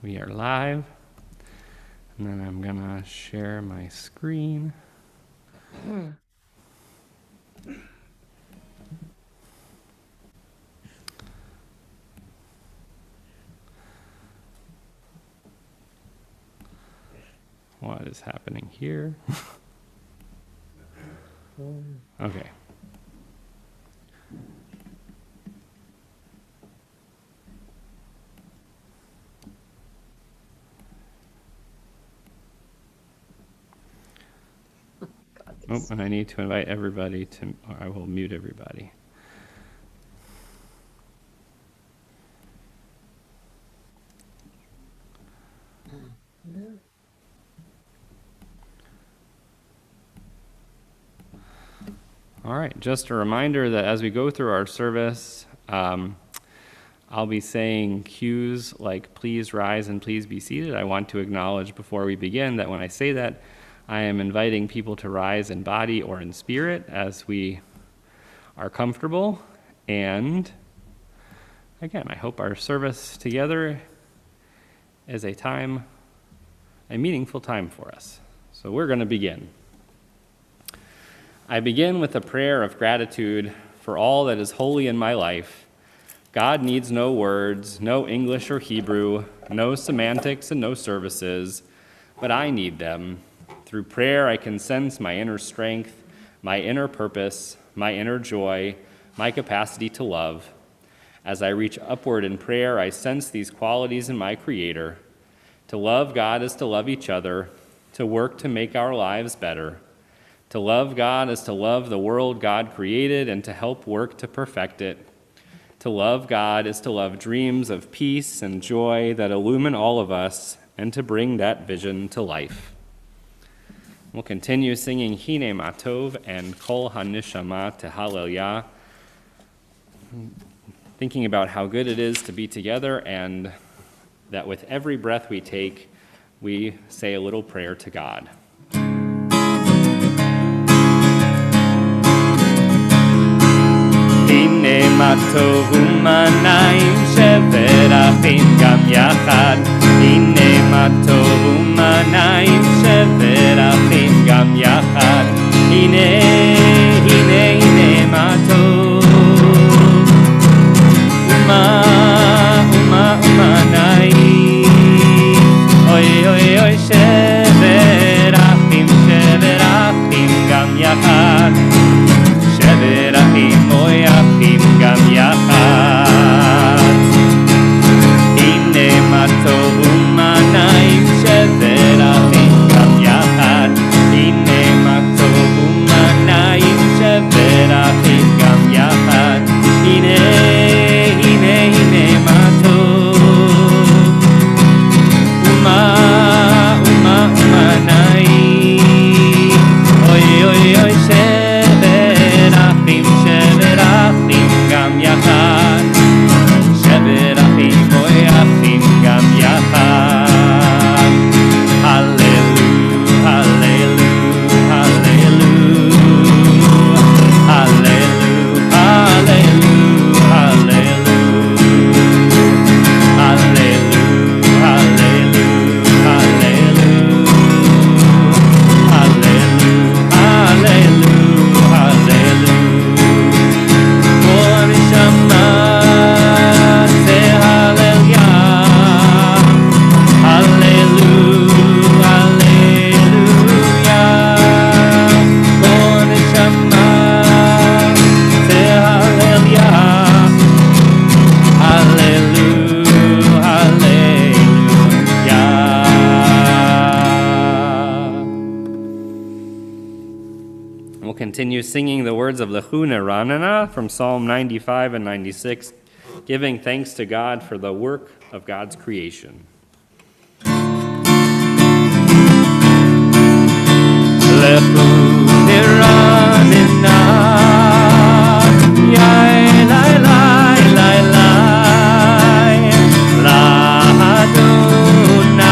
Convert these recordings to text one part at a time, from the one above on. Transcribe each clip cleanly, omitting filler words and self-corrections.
We are live. And then I'm going to share my screen. What is happening here? Okay. Oh, and I need to invite everybody to, or I will mute everybody. All right, just a reminder that as we go through our service, I'll be saying cues like please rise and please be seated. I want to acknowledge before we begin that when I say that, I am inviting people to rise in body or in spirit as we are comfortable. And again, I hope our service together is a meaningful time for us. So we're going to begin. I begin with a prayer of gratitude for all that is holy in my life. God needs no words, no English or Hebrew, no semantics and no services, but I need them. Through prayer, I can sense my inner strength, my inner purpose, my inner joy, my capacity to love. As I reach upward in prayer, I sense these qualities in my Creator. To love God is to love each other, to work to make our lives better. To love God is to love the world God created and to help work to perfect it. To love God is to love dreams of peace and joy that illumine all of us and to bring that vision to life. We'll continue singing Hine Matov and Kol HaNishama Tehallel, thinking about how good it is to be together and that with every breath we take, we say a little prayer to God. הנה מה טוב ומנעים שברחים גם יחד הנה מה טוב ומנעים שברחים גם יחד הנה מה טוב ומנעים אוי אוי אוי שברחים גם יחד שברחים מויחים גם יחד הנה מה טוב ומנעים שברחים גם יחד הנה מה טוב ומנעים שברחים גם יחד הנה מה טוב ומנעים אוי אוי אוי שברחים גם יחד שברחים מויחים גם יחד הללו הללו הללו הללו הללו הללו הללו הללו Continue singing the words of Lechuna Ranana from Psalm 95 and 96, giving thanks to God for the work of God's creation. Lechuna Ranana, yai lai lai lai lai, la Adonai,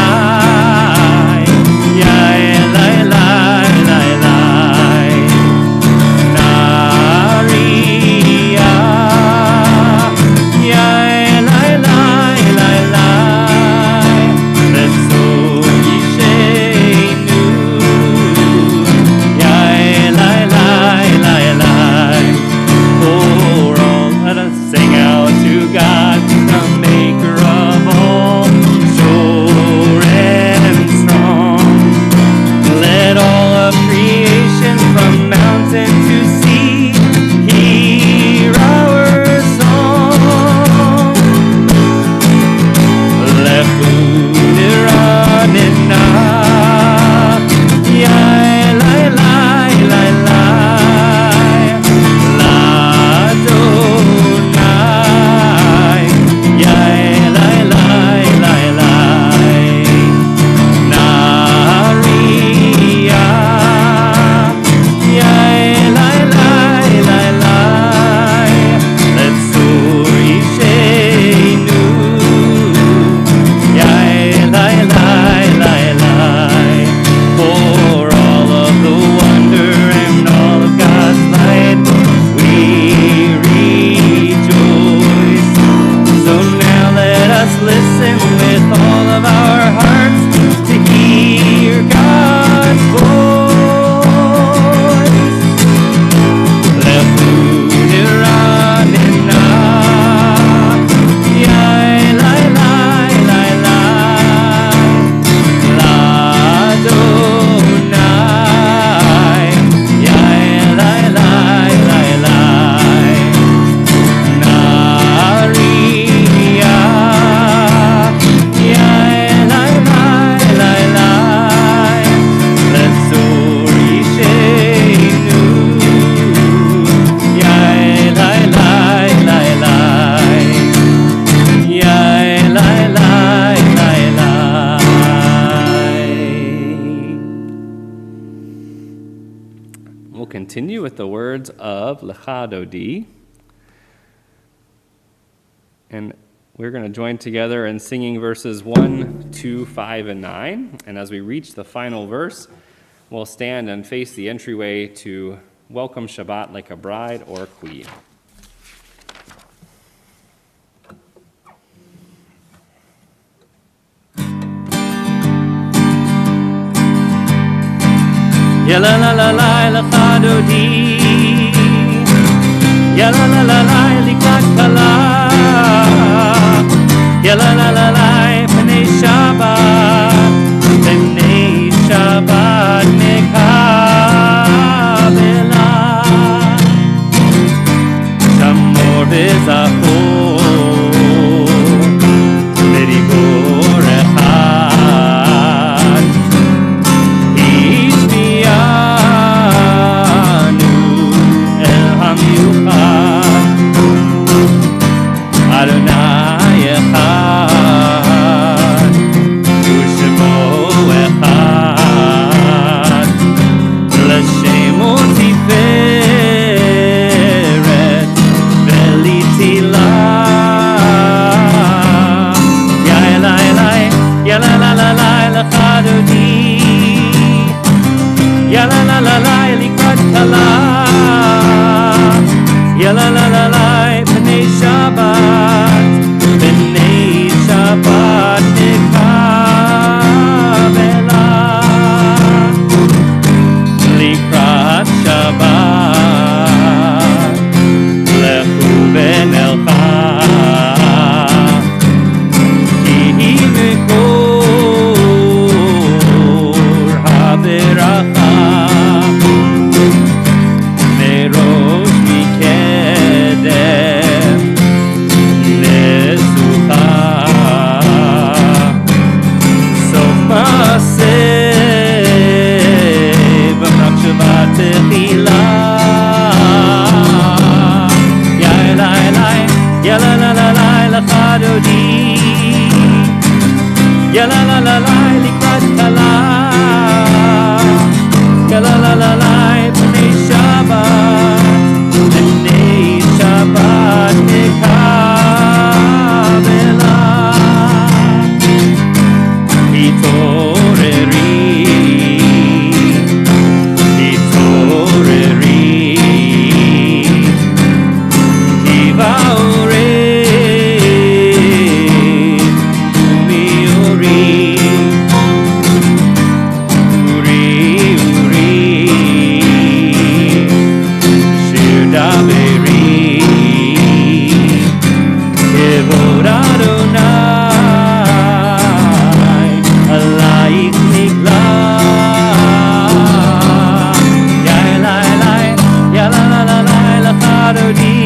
yai lai lai lai lai. Yai lai lai lai lai continue with the words of Lecha Dodi. And we're going to join together in singing verses 1, 2, 5, and 9. And as we reach the final verse, we'll stand and face the entryway to welcome Shabbat like a bride or a queen. Ya la la la la lecha dodi, ya la la la la likrat kala, ya la la la la pnei Shabbat mekabela, shamor v'zachor l'digor echad. Adonai echad, u'shemo echad, l'shemo tiferet v'litilah. Ya elai elai, ya la la la la lecha dodi, ya la la la la likrat kala, ya la la la la pnei Shabbat mekabela, likrat Shabbat lechu v'nelcha, ki mikor haberacha, merosh mikedem lesucha, sof ma'aseh b'machshava techila. Ya elai elai, ya la la la la lecha dodi, ya la la la la likrat kala, ya la la la la pnei Shabbat mekabela. Hitoreri, Kivaore, Umiori, Uri, Shir Daveri, Kevod Adonai, Alayich Nigla. Ya elai elai, ya la la la la lecha dodi,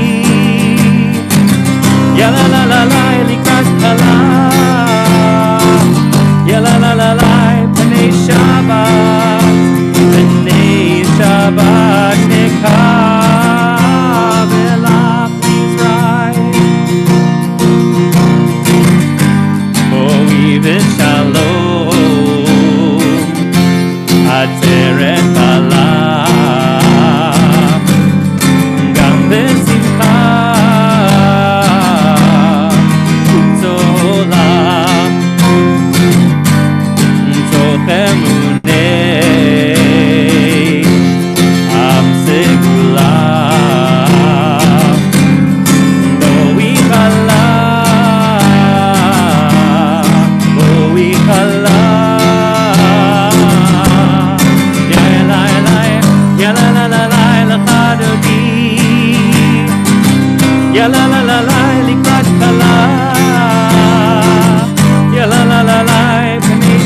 ya la la la la likrat kala, ya la la la la pnei Shabbat mekabela. Please rise. Oiv shalom, ateret bala, gam b'simcha, u'tzola, toch emunei, am segula, boi chala, ya elai elai, ya la la la la lecha dodi, ya la la la la likrat kala, ya la la la la pnei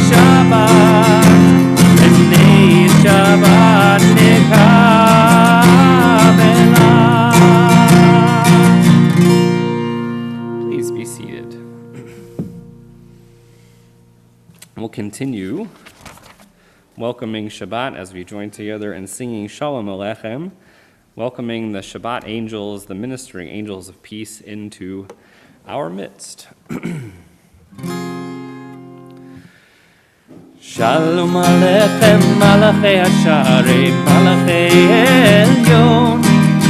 Shabbat mekabela. Please be seated. We'll continue welcoming Shabbat as we join together in singing Shalom Aleichem, welcoming the Shabbat angels, the ministering angels of peace, into our midst. Shalom Alechem, Malachei Hasharei, Malachei Elyon,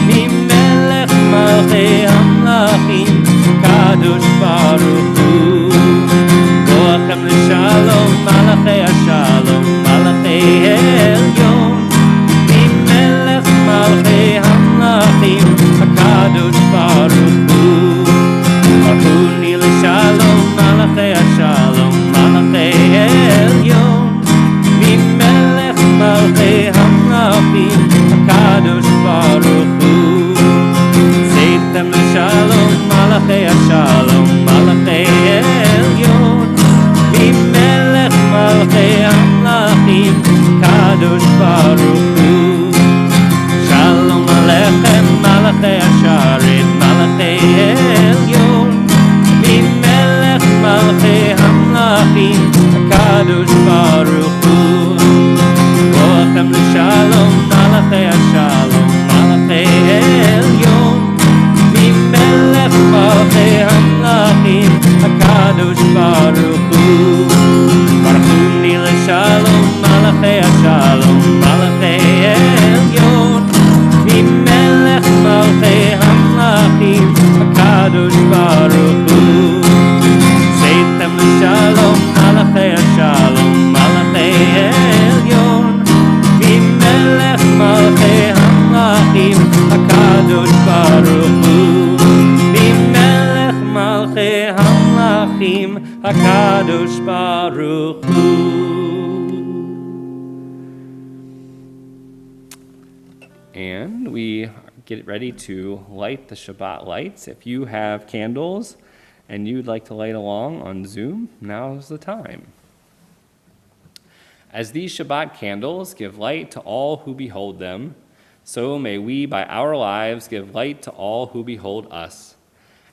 Mimelech Malchei Hamlachim, Kadosh Baruch Hu. Boachem L'Shalom, Malachei Hashalom, Malachei Elyon, Mimelech Malchei Hamlachim, Kadosh Baruch Hu. Barchuni L'Shalom, Malachei Hashalom, Malachei Elyon, Mimelech Malchei Hamlachim, Kadosh Baruch Hu. Seitem L'Shalom, Malachei Hashalom, Malachei Elyon, Mimelech Malchei Hamlachim, Kadosh Baruch Hu. Shalom Alechem, Malachei Hasharet, Malachei Elyon, Mimelech Malchei Hamlachim, Kadosh Baruch Hu. Boachem L'Shalom, Malachei Hashalom, Malachei Elyon, Mimelech Malchei Hamlachim, Kadosh Baruch Hu. Barchuni L'Shalom, Malachei Hashalom, Malachei Elyon, Mimelech Malchei Hamlachim, Kadosh Baruch Hu. Seitem L'Shalom, Malachei Hashalom, Malachei Elyon, Mimelech Malchei Hamlachim, Kadosh Baruch Hu. Mimelech Malchei Hamlachim, Kadosh Baruch Hu. And we get ready to light the Shabbat lights. If you have candles and you'd like to light along on Zoom, now's the time. As these Shabbat candles give light to all who behold them, so may we by our lives give light to all who behold us.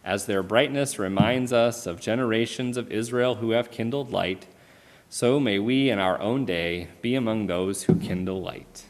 As their brightness reminds us of generations of Israel who have kindled light, so may we in our own day be among those who kindle light.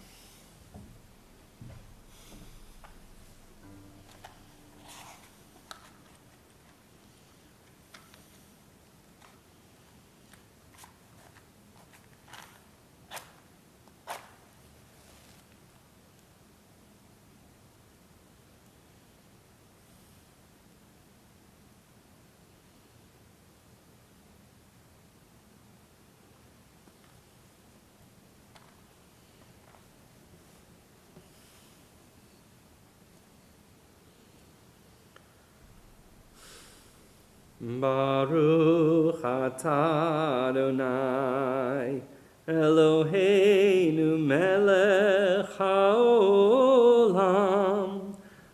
Baruch atah Adonai Eloheinu melech haolam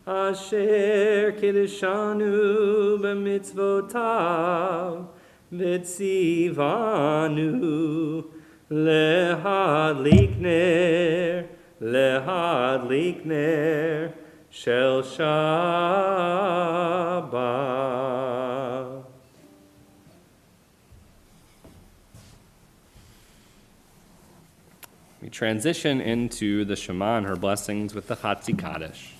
asher kiddushanu b'mitzvotav v'tzivanu lehadlik ner shel Shabbat. We transition into the Shema and her blessings with the Chatzi Kaddish.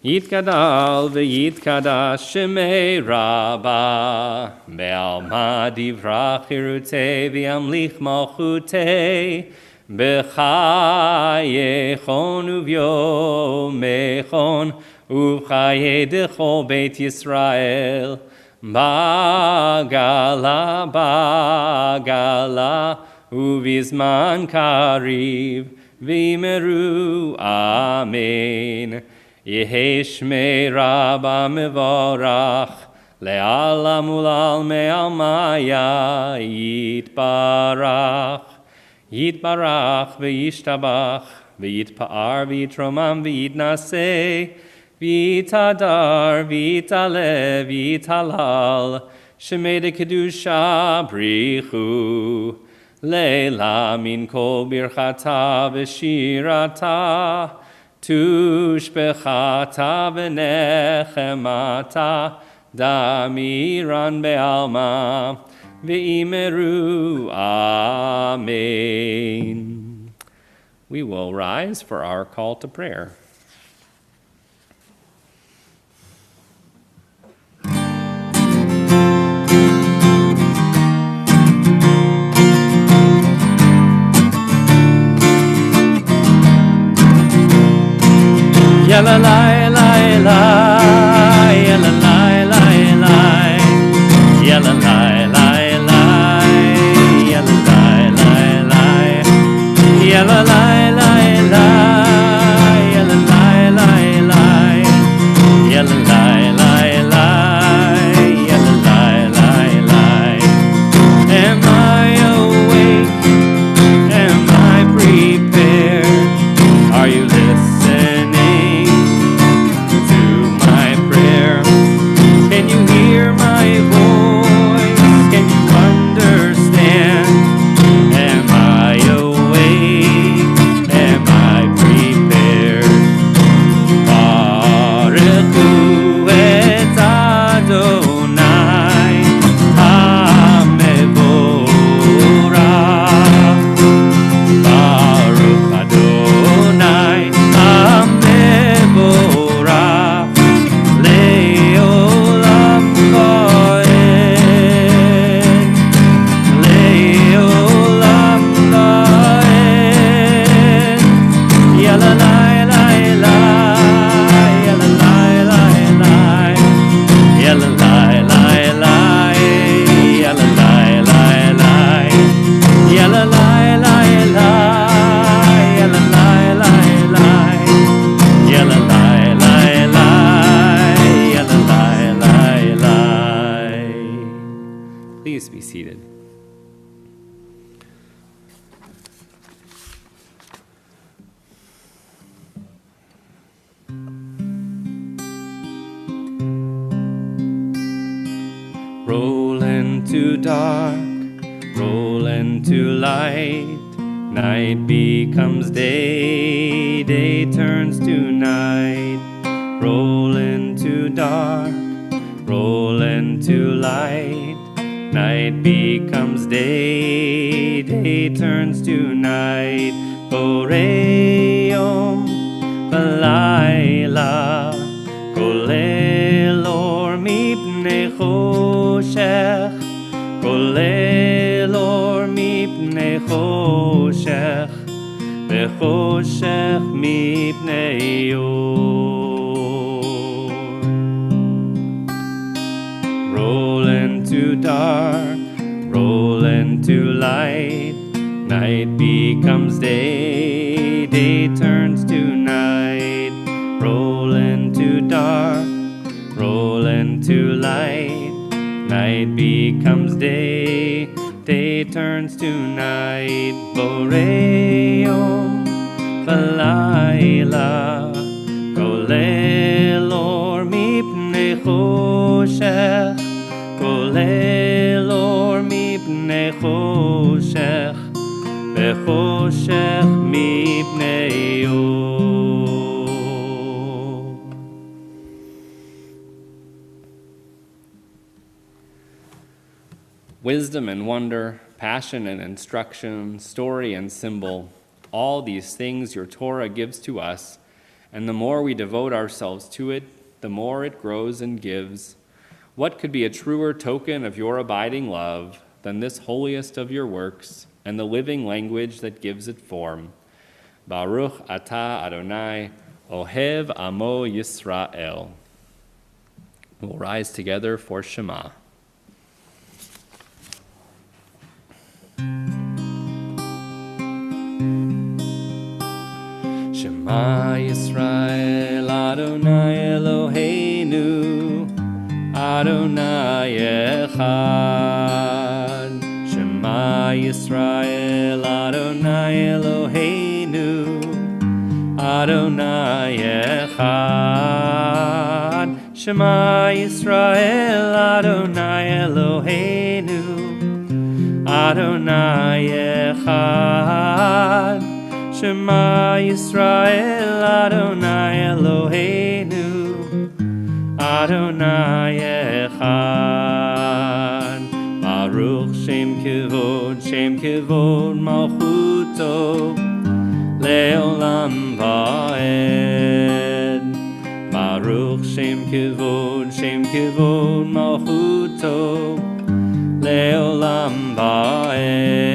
Yitgadal v'yitkadash shemei Rabbah be'alma divrach hirutei v'yamlich malchutei b'chayechon uvyomechon uv'chayei dechol Beit Yisrael bagala Uvizman kariv v'imeru amen. Yehi shmei Rabba mevorach le'alam ulal me'almaya yitbarach v'yishtabach v'yitpa'ar v'yitromam v'yitnaseh v'yitadar v'yitale v'yitalal shemei de kedusha brichu Leila min kol birchata v'shirata tushbechata v'nechemata damiran be'alma v'imeru amen. We will rise for our call to prayer. lai lai lai, yalla lai lai lai, yalla lai lai lai, yalla lai lai lai, yalla lai lai lai, yalla lai lai lai, yalla lai lai lai, yalla lai lai lai. Am I awake? Am I prepared? Are you listening to my prayer? Can you hear my voice? Can you understand? Am I awake? Am I prepared? Baruchu et Adonai HaMevorach. Baruch Adonai HaMevorach Le'olam Vaed, Le'olam Vaed. Yalla lai lai lai, yalla lai lai lai, yalla lai lai lai, yalla lai lai lai, yalla lai lai lai, yalla lai lai lai, yalla lai lai lai, yalla lai lai lai. Please be seated. Roll into dark, roll into light. Night becomes day, day turns to night. Roll into dark, roll into light. Night becomes day, day turns to night. Boreyom balayla, kolelor mipnei choshech, kolelor mipnei choshech, vechoshech mipnei or. Roll into dark, roll into light. Night becomes day, day turns to night. Roll into dark, roll into light. Night becomes day, day turns to night. Boreyom balayla, kolelor mipnei choshech, kolelor mipnei choshech, vechoshech mipnei or. Wisdom and wonder, passion and instruction, story and symbol, all these things your Torah gives to us, and the more we devote ourselves to it, the more it grows and gives. What could be a truer token of your abiding love than this holiest of your works and the living language that gives it form? Baruch atah Adonai, Ohev Amo Yisrael. We'll rise together for Shema. Shema Yisrael, Adonai Eloheinu, Adonai Echad. Shema Yisrael, Adonai Eloheinu, Adonai Echad. Shema Yisrael, Adonai Eloheinu, Adonai Echad. Shema Yisrael, Adonai Eloheinu, Adonai Echad. Baruch Shem Kevod Malchuto, Le'olam Vaed. Baruch Shem Kevod Malchuto, Le'olam Vaed.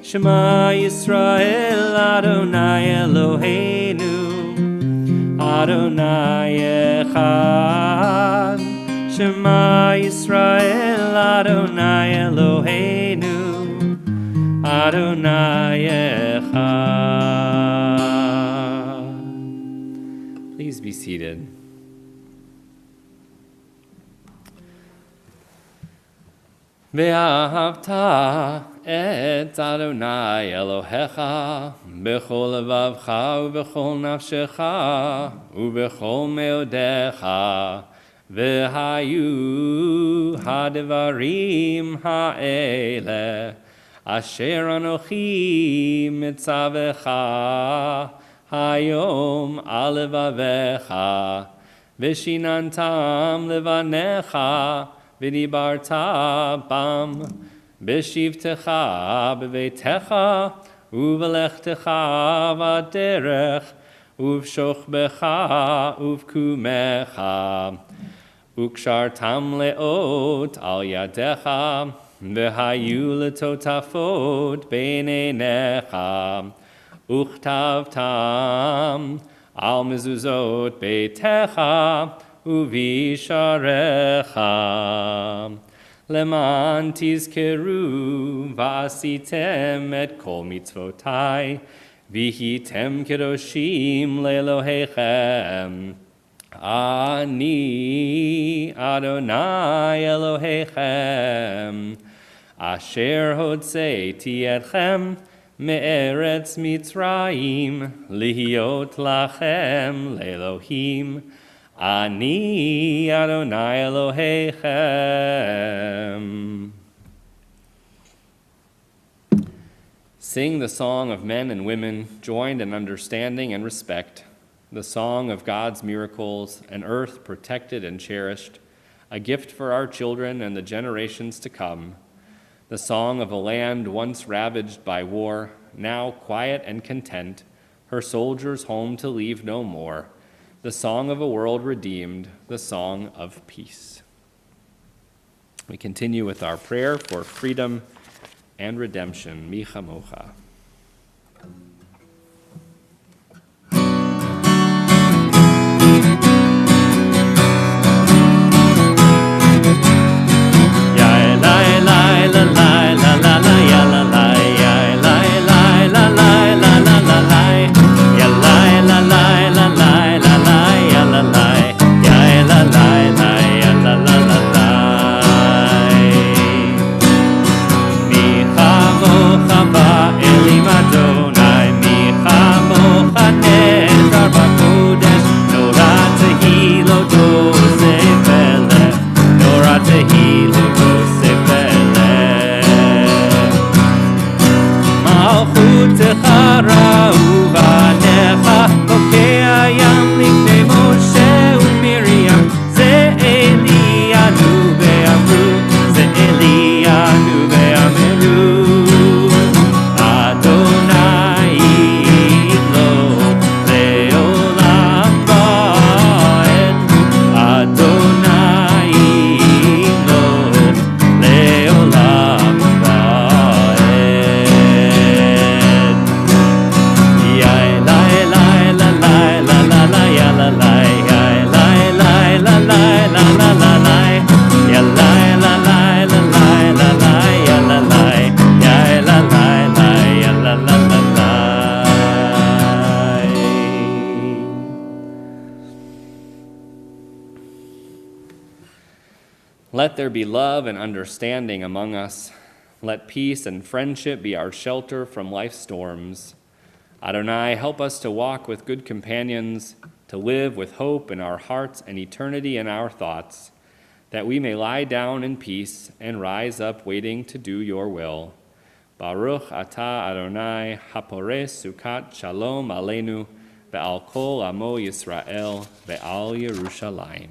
Shema Yisrael, Adonai Eloheinu, Adonai Echad, Shema Yisrael, Adonai Eloheinu, Adonai Echad. Please be seated. Ve'ahavta et Adonai Elohecha b'chol levavcha u'b'chol nafshecha u'b'chol meodecha v'hayu ha'devarim ha'ele asher anochi mitzavecha hayom al levavecha v'shinantam levanecha v'dibarta bam b'shivtecha b'veitecha u'v'lechtecha v'derech u'v'shochbecha u'v'kumecha u'kshartam le'ot al yadecha v'hayu letotafot b'neinecha u'chtavtam al mezuzot beitecha uvisharecha leman tizkeru v'asitem et kol mitzvotai v'hitem kedoshim le'elohechem ani Adonai Elohechem asher hotzeiti etchem me'eretz Mitzrayim lihiot lachem le'elohim Ani Adonai Elohechem. Sing the song of men and women joined in understanding and respect, the song of God's miracles, an earth protected and cherished, a gift for our children and the generations to come, the song of a land once ravaged by war, now quiet and content, her soldiers home to leave no more, the song of a world redeemed, the song of peace. We continue with our prayer for freedom and redemption. Mi chamocha. Let there be love and understanding among us. Let peace and friendship be our shelter from life's storms. Adonai, help us to walk with good companions, to live with hope in our hearts and eternity in our thoughts, that we may lie down in peace and rise up waiting to do your will. Baruch atah Adonai, hapores sukat shalom aleinu, ve'al kol amo Yisrael, ve'al Yerushalayim.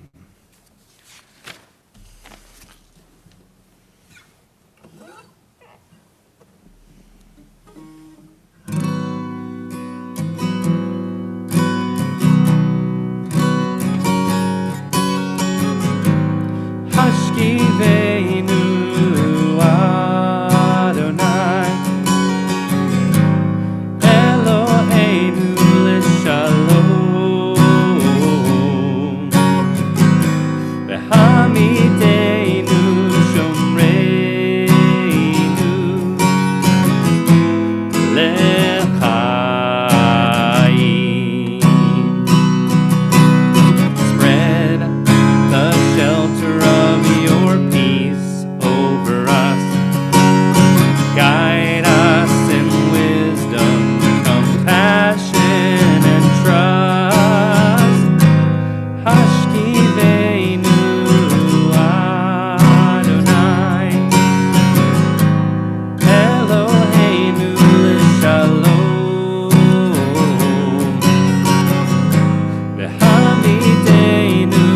Hamidenu Shomreinu Lechaim. Spread the shelter of your peace over us. Guide us in wisdom, compassion, and trust. Hashkiveinu Adonai, Eloheinu l'shalom, v'hamidenu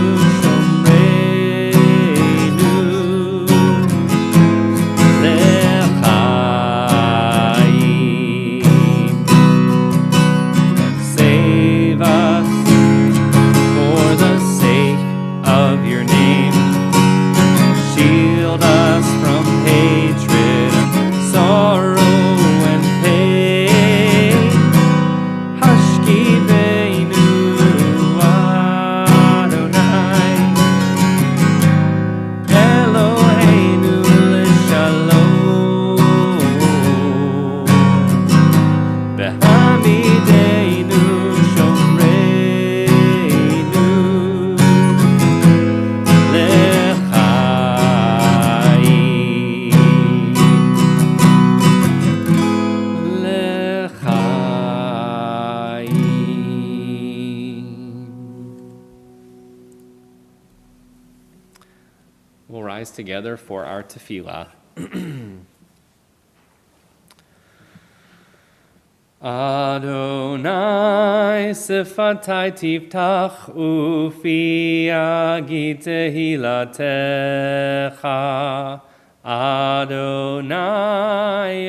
shomreinu lechaim. Save us for the sake of your name. Shield us from hatred, sorrow, and pain. Hashkiveinu Adonai, Eloheinu l'shalom, v'hamidenu shomreinu lechaim. We'll rise together for our tefillah. Adonai sifatai tiftach ufi agit tehilatecha. Adonai,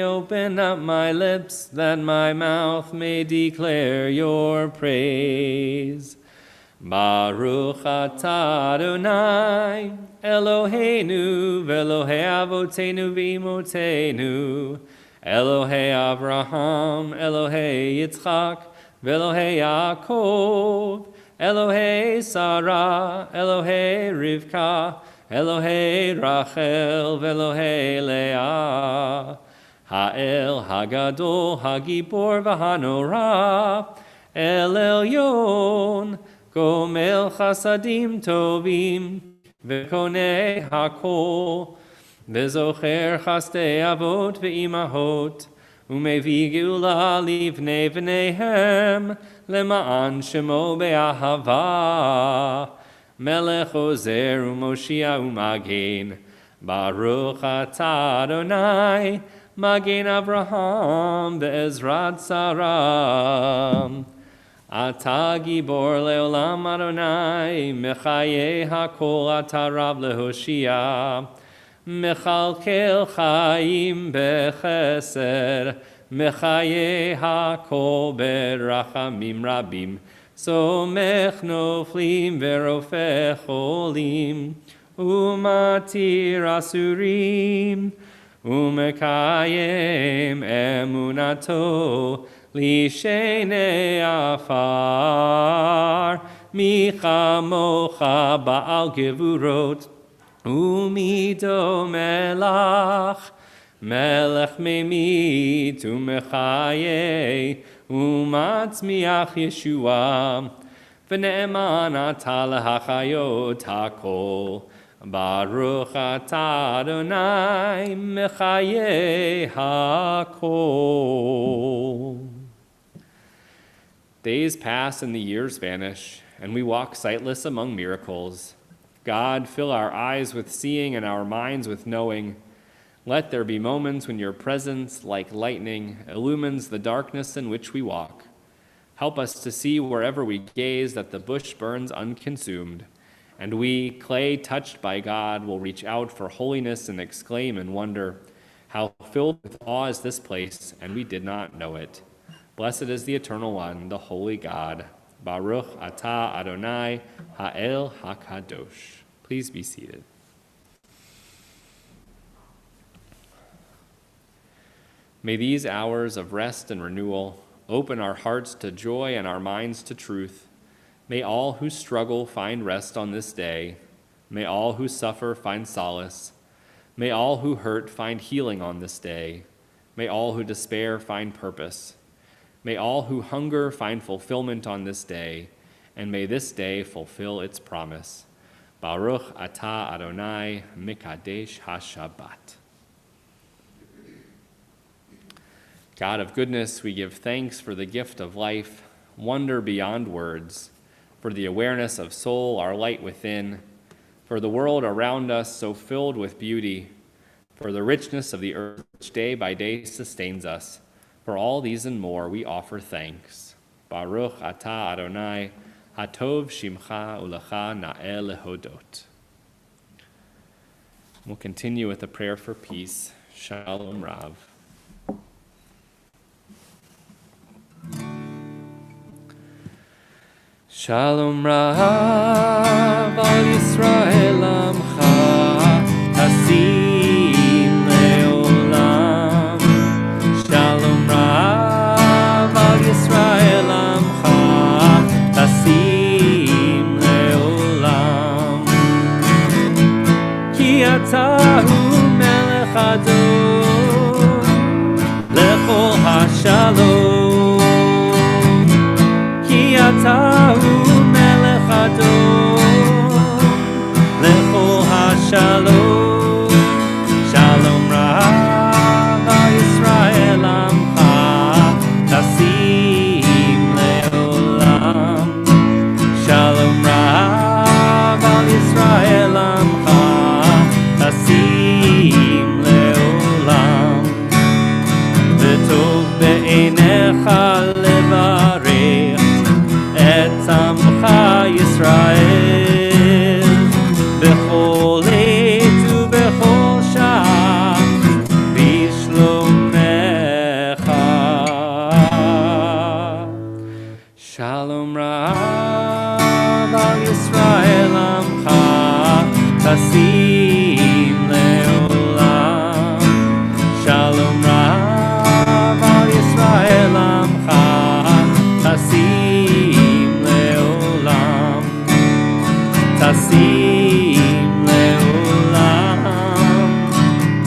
open up my lips that my mouth may declare your praise. Baruch atah Adonai, Eloheinu v'Elohei avotenu v'imotenu, Elohei Avraham, Elohei Yitzchak, v'Elohei Yaakov, Elohei Sarah, Elohei Rivka, Elohei Rachel, v'Elohei Leah, Ha'el Hagadol, Hagibor v'Hanora, El Elyon, Gomel Chasadim Tovim, V'Konei Hakol, V'Zocher Chastei Avot V'Imahot, U'Mevi Geula Livnei V'neihem, Lema'an Shemo Be'ahava, Melech Ozer U'Moshia U'Magen, Baruch atah Adonai, Magen Avraham Ve'ezrat Sarah. Ata gibor leolam Adonai, Mechaye hakol ata Rav lehoshia, Mechalkel chaim bechesed, Mechaye hakol berachamim rabim, Somech noflim verofeh cholim, Umatir asurim, Umekayem emunato, Lishene afar, Micha mocha ba'al gevurot, Umido melach, Melech memit umechaye, Umatzmiach Yeshua, V'ne'eman ata lehachayot hakol, Baruch atah Adonai mechaye hakol. Days pass and the years vanish, and we walk sightless among miracles. God, fill our eyes with seeing and our minds with knowing. Let there be moments when your presence, like lightning, illumines the darkness in which we walk. Help us to see wherever we gaze that the bush burns unconsumed, and we, clay touched by God, will reach out for holiness and exclaim in wonder, how filled with awe is this place, and we did not know it. Blessed is the Eternal One, the Holy God. Baruch atah Adonai Ha'el HaKadosh. Please be seated. May these hours of rest and renewal open our hearts to joy and our minds to truth. May all who struggle find rest on this day. May all who suffer find solace. May all who hurt find healing on this day. May all who despair find purpose. May all who hunger find fulfillment on this day, and may this day fulfill its promise. Baruch atah Adonai Mikadesh HaShabbat. God of goodness, we give thanks for the gift of life, wonder beyond words, for the awareness of soul, our light within, for the world around us so filled with beauty, for the richness of the earth which day by day sustains us. For all these and more we offer thanks. Baruch atah Adonai, hatov shimcha ulecha na'el lehodot. We'll continue with a prayer for peace. Shalom Rav. Shalom Rav al Yisrael amcha tasim leolam. Shalom Rav al Yisrael amcha tasim leolam. Ki atahu melech adon lechol hashalom. Ki atahu melech adon lechol hashalom. Shalom Rav al Yisrael amcha tasim leolam. Shalom Rav al Yisrael amcha tasim leolam. V'tov be'einecha levarech et amcha Yisrael bechol עת ובכל שעה בשלומך. Shalom Rav al Yisrael amcha tasim leolam. Shalom Rav al Yisrael amcha tasim leolam. Tasim leolam.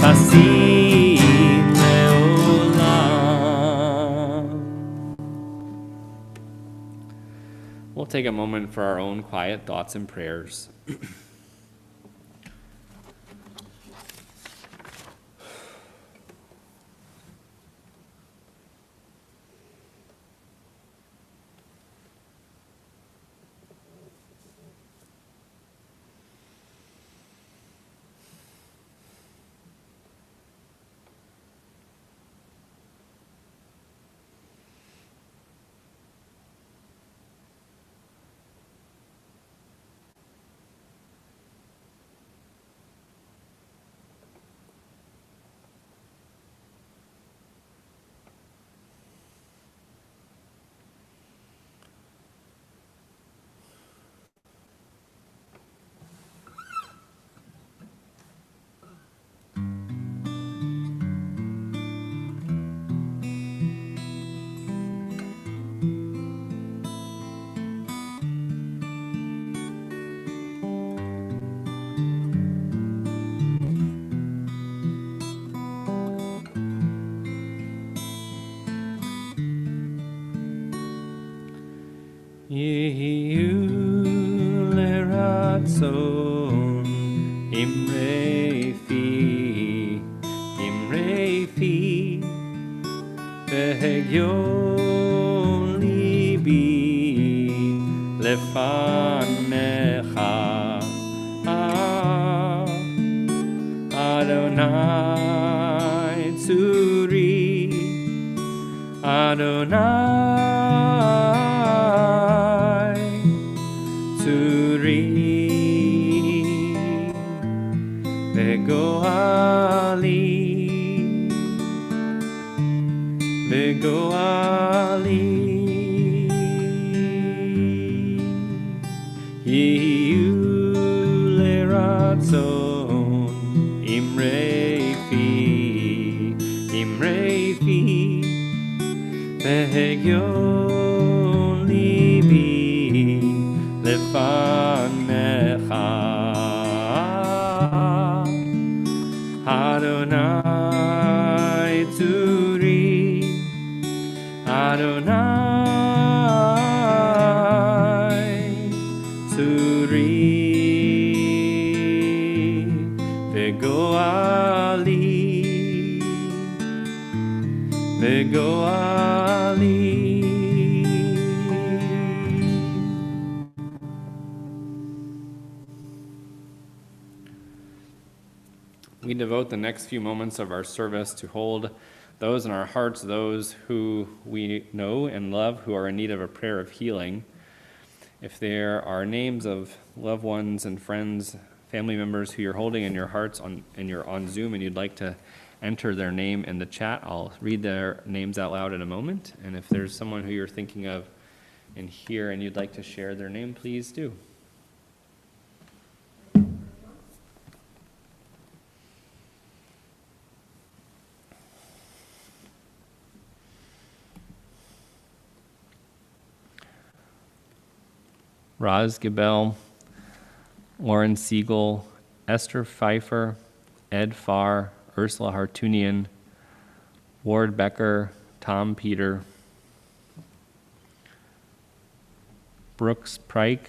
Tasim leolam. We'll take a moment for our own quiet thoughts and prayers. Yehiyu leratzon imrefi vehegyon libi lefanecha. Adonai tzuri, Adonai tzuri, vegoali, vegoali. Yehiyu leratzon imrefi vehegyon libi lefanecha. Adonai Tzuri, Adonai Tzuri, Vegoali, Vegoali. We devote the next few moments of our service to hold those in our hearts, those who we know and love who are in need of a prayer of healing. If there are names of loved ones and friends, family members who you're holding in your hearts and you're on Zoom and you'd like to enter their name in the chat, I'll read their names out loud in a moment. And if there's someone who you're thinking of in here and you'd like to share their name, please do. Raz Gibel, Lauren Siegel, Esther Pfeiffer, Ed Farr, Ursula Hartunian, Ward Becker, Tom Peter, Brooks Pryke,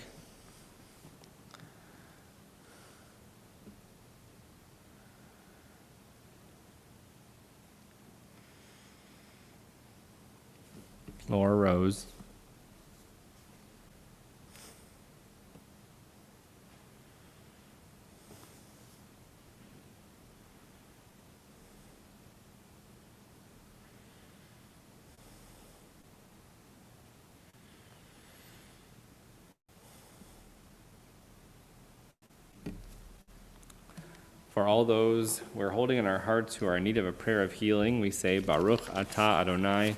Laura Rose, for all those we're holding in our hearts who are in need of a prayer of healing, we say, Baruch atah Adonai,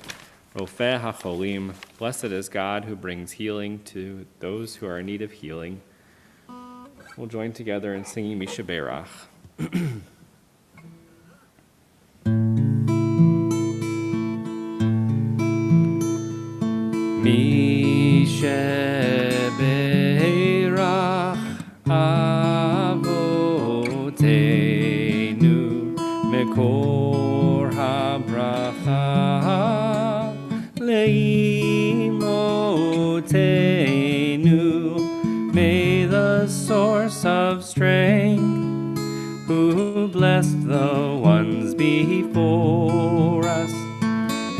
Rofeh HaCholim. Blessed is God who brings healing to those who are in need of healing. We'll join together in singing Mishaberach. Mishaberach Avotenu Mekor HaBracha Leimotenu. May the source of strength, who blessed the ones before us,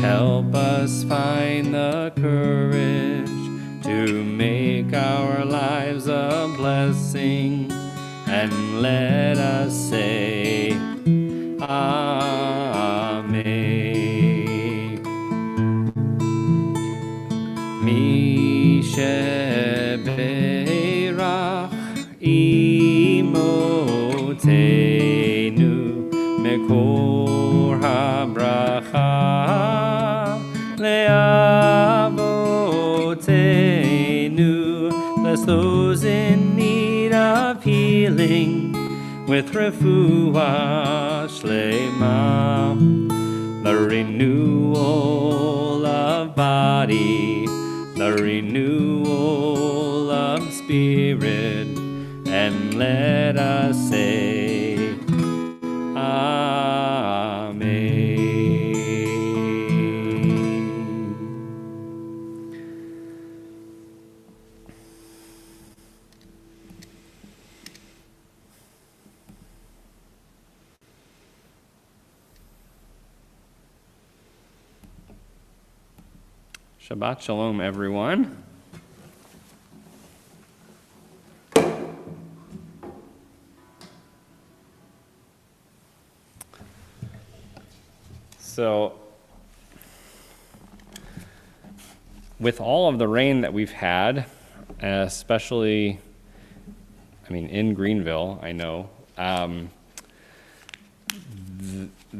help us find the courage to make our lives a blessing, and let us say, Amen. Mishaberach imotenu mekor habracha leavotenu. Bless those in need of healing with refuah shlema, the renewal of body, the renewal of spirit, and let us say, Amen. Shabbat Shalom, everyone. So, with all of the rain that we've had, especially, in Greenville, I know,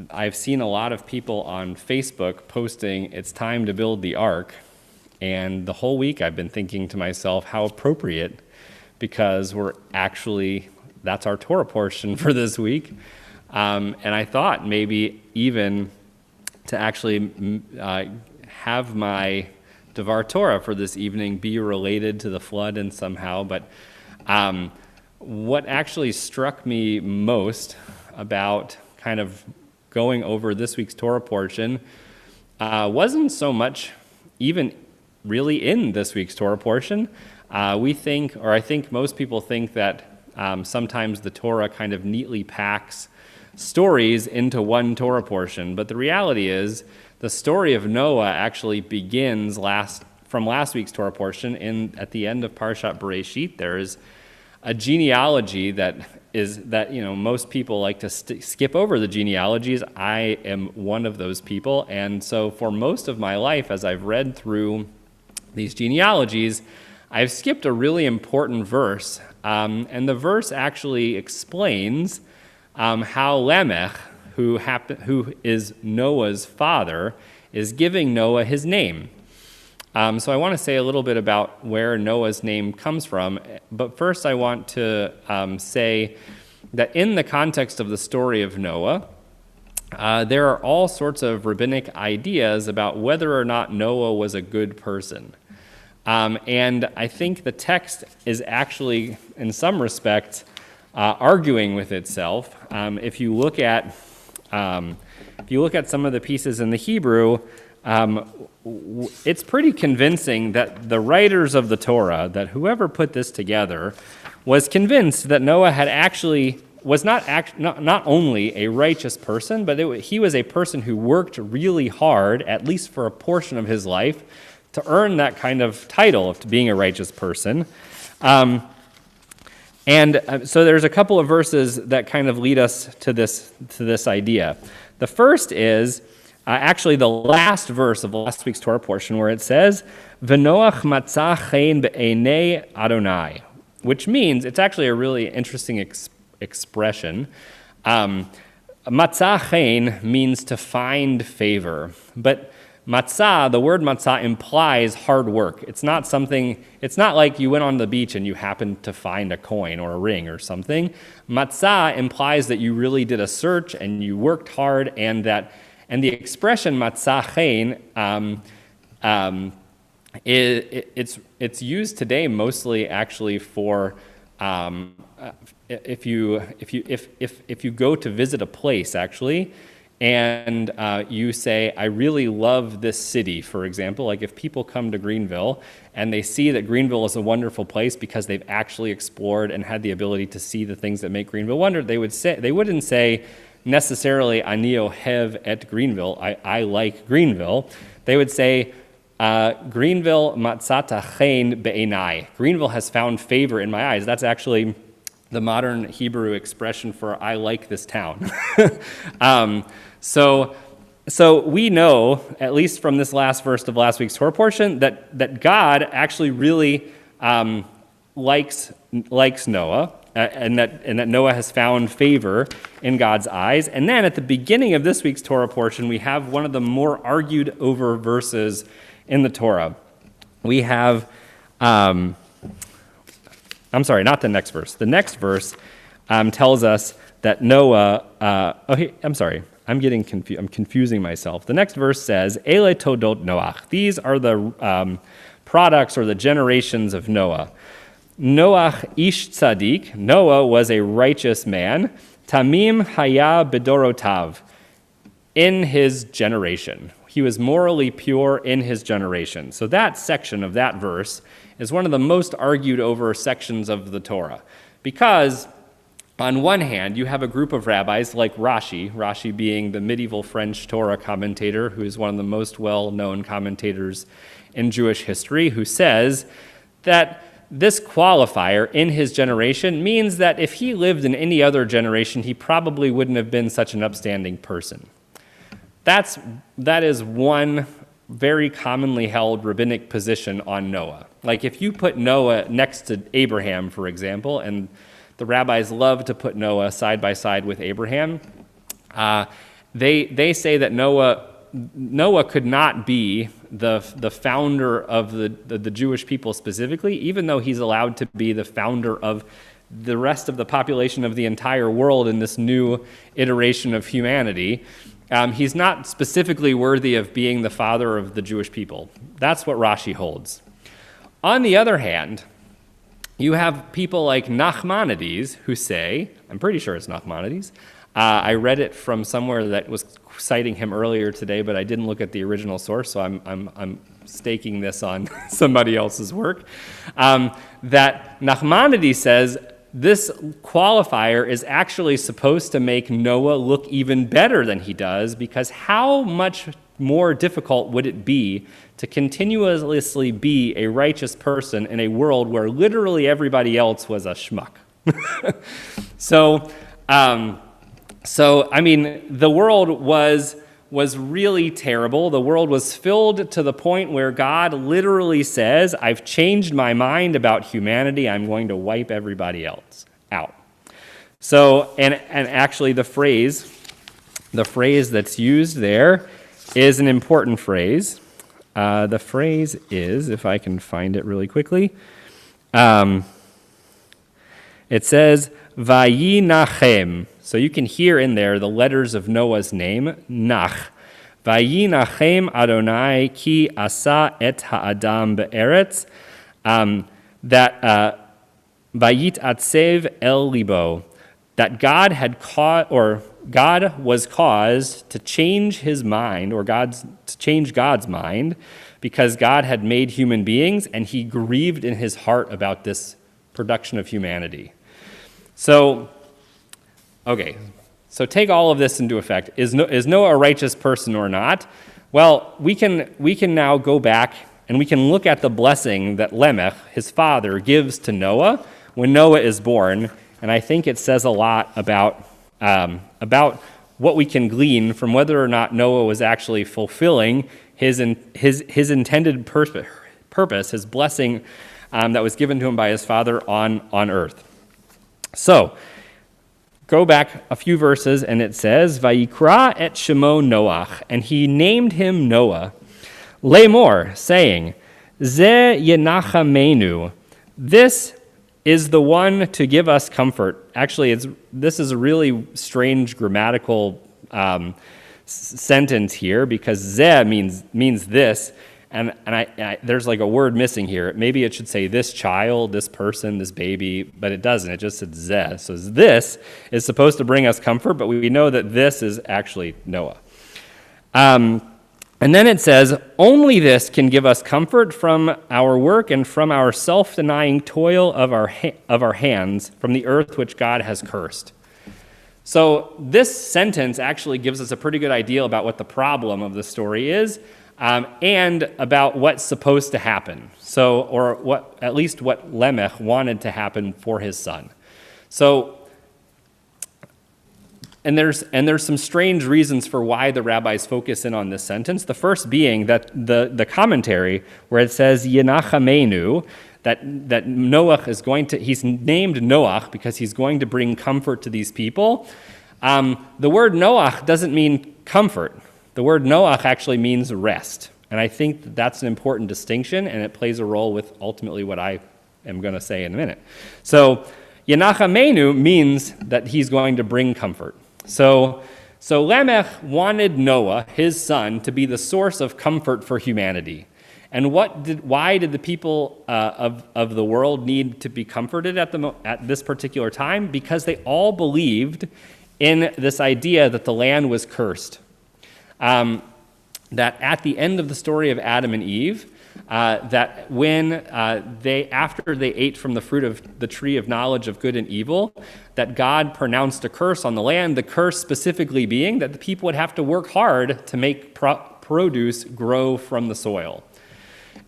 I've seen a lot of people on Facebook posting, it's time to build the ark. And the whole week I've been thinking to myself, how appropriate, because that's our Torah portion for this week. And I thought maybe even to actually have my Devar Torah for this evening be related to the flood and somehow, but what actually struck me most about kind of going over this week's Torah portion wasn't so much even really in this week's Torah portion. I think most people think that sometimes the Torah kind of neatly packs stories into one Torah portion, but the reality is the story of Noah actually begins from last week's Torah portion. At the end of Parshat Bereshit, there is a genealogy that most people like to skip over the genealogies. I am one of those people, and so for most of my life, as I've read through these genealogies, I've skipped a really important verse, and the verse actually explains how Lamech, who is Noah's father, is giving Noah his name. So I want to say a little bit about where Noah's name comes from, but first I want to say that in the context of the story of Noah, there are all sorts of rabbinic ideas about whether or not Noah was a good person. And I think the text is actually, in some respects, arguing with itself. If you look at some of the pieces in the Hebrew, it's pretty convincing that the writers of the Torah, that whoever put this together, was convinced that Noah was not only a righteous person, but he was a person who worked really hard, at least for a portion of his life, to earn that kind of title of being a righteous person. So there's a couple of verses that kind of lead us to this idea. The first is actually the last verse of last week's Torah portion, where it says, "V'Noach matzah chen be'enei Adonai," which means, it's actually a really interesting expression. Matzah chen means to find favor, but the word matzah implies hard work. It's not like you went on the beach and you happened to find a coin or a ring or something. Matzah implies that you really did a search and you worked hard, and the expression matzah chen, it's used today mostly actually for if you go to visit a place actually, and you say, I really love this city, for example. Like if people come to Greenville and they see that Greenville is a wonderful place because they've actually explored and had the ability to see the things that make Greenville wonderful, they wouldn't say necessarily, Ani ohev et Greenville, I like Greenville. They would say, Greenville matzata chen be'enai. Greenville has found favor in my eyes. That's actually the modern Hebrew expression for I like this town. So we know, at least from this last verse of last week's Torah portion, that God actually really likes Noah, and that Noah has found favor in God's eyes. And then at the beginning of this week's Torah portion, we have one of the more argued over verses in the Torah. We have, I'm sorry, not the next verse. The next verse tells us that Noah, I'm getting confused. I'm confusing myself. The next verse says, Ele todot Noach. These are the products or the generations of Noah. Noach ish tzadik. Noah was a righteous man. Tamim haya bedorotav. In his generation. He was morally pure in his generation. So that section of that verse is one of the most argued over sections of the Torah. Because on one hand, you have a group of rabbis like Rashi being the medieval French Torah commentator, who is one of the most well-known commentators in Jewish history, who says that this qualifier in his generation means that if he lived in any other generation, he probably wouldn't have been such an upstanding person. That is one very commonly held rabbinic position on Noah. Like if you put Noah next to Abraham, for example, and the rabbis love to put Noah side by side with Abraham, they say that Noah could not be the founder of the Jewish people specifically, even though he's allowed to be the founder of the rest of the population of the entire world in this new iteration of humanity. He's not specifically worthy of being the father of the Jewish people. That's what Rashi holds. On the other hand, you have people like Nachmanides who say, I'm pretty sure it's Nachmanides. I read it from somewhere that was citing him earlier today, but I didn't look at the original source, so I'm staking this on somebody else's work. That Nachmanides says this qualifier is actually supposed to make Noah look even better than he does, because how much more difficult would it be to continuously be a righteous person in a world where literally everybody else was a schmuck? So I mean, the world was really terrible. The world was filled to the point where God literally says, I've changed my mind about humanity. I'm going to wipe everybody else out. So, and actually the phrase that's used there is an important phrase. The phrase is, if I can find it really quickly, it says, Vayinachem. So you can hear in there the letters of Noah's name, Nach. Vayinachem Adonai ki asa et ha'adam be'eretz. That vayit atsev el libo. That God was caused to change his mind, or to change God's mind, because God had made human beings, and he grieved in his heart about this production of humanity. So take all of this into effect. Is Noah a righteous person or not? Well, we can now go back and we can look at the blessing that Lamech, his father, gives to Noah when Noah is born, and I think it says a lot about what we can glean from whether or not Noah was actually fulfilling his intended purpose, his blessing that was given to him by his father on earth. So, go back a few verses, and it says, Vayikra et shemo Noach, and he named him Noah, Lemor, saying, Ze yenachamenu, this is the one to give us comfort. Actually, this is a really strange grammatical sentence here, because Ze means this, and I there's like a word missing here. Maybe it should say this child, this person, this baby, but it doesn't. It just says Ze. So this is supposed to bring us comfort, but we know that this is actually Noah. And then it says, only this can give us comfort from our work and from our self-denying toil of our hands from the earth which God has cursed. So this sentence actually gives us a pretty good idea about what the problem of the story is, and about what's supposed to happen. So, or at least what Lamech wanted to happen for his son. So, and there's some strange reasons for why the rabbis focus in on this sentence. The first being that the commentary where it says Yenachamenu, that Noach he's named Noach because he's going to bring comfort to these people. The word Noach doesn't mean comfort. The word Noach actually means rest. And I think that's an important distinction, and it plays a role with ultimately what I am going to say in a minute. So Yenachamenu means that he's going to bring comfort. So Lamech wanted Noah, his son, to be the source of comfort for humanity. And why did the people of the world need to be comforted at this particular time? Because they all believed in this idea that the land was cursed. That at the end of the story of Adam and Eve, that when after they ate from the fruit of the tree of knowledge of good and evil, that God pronounced a curse on the land, the curse specifically being that the people would have to work hard to make produce grow from the soil.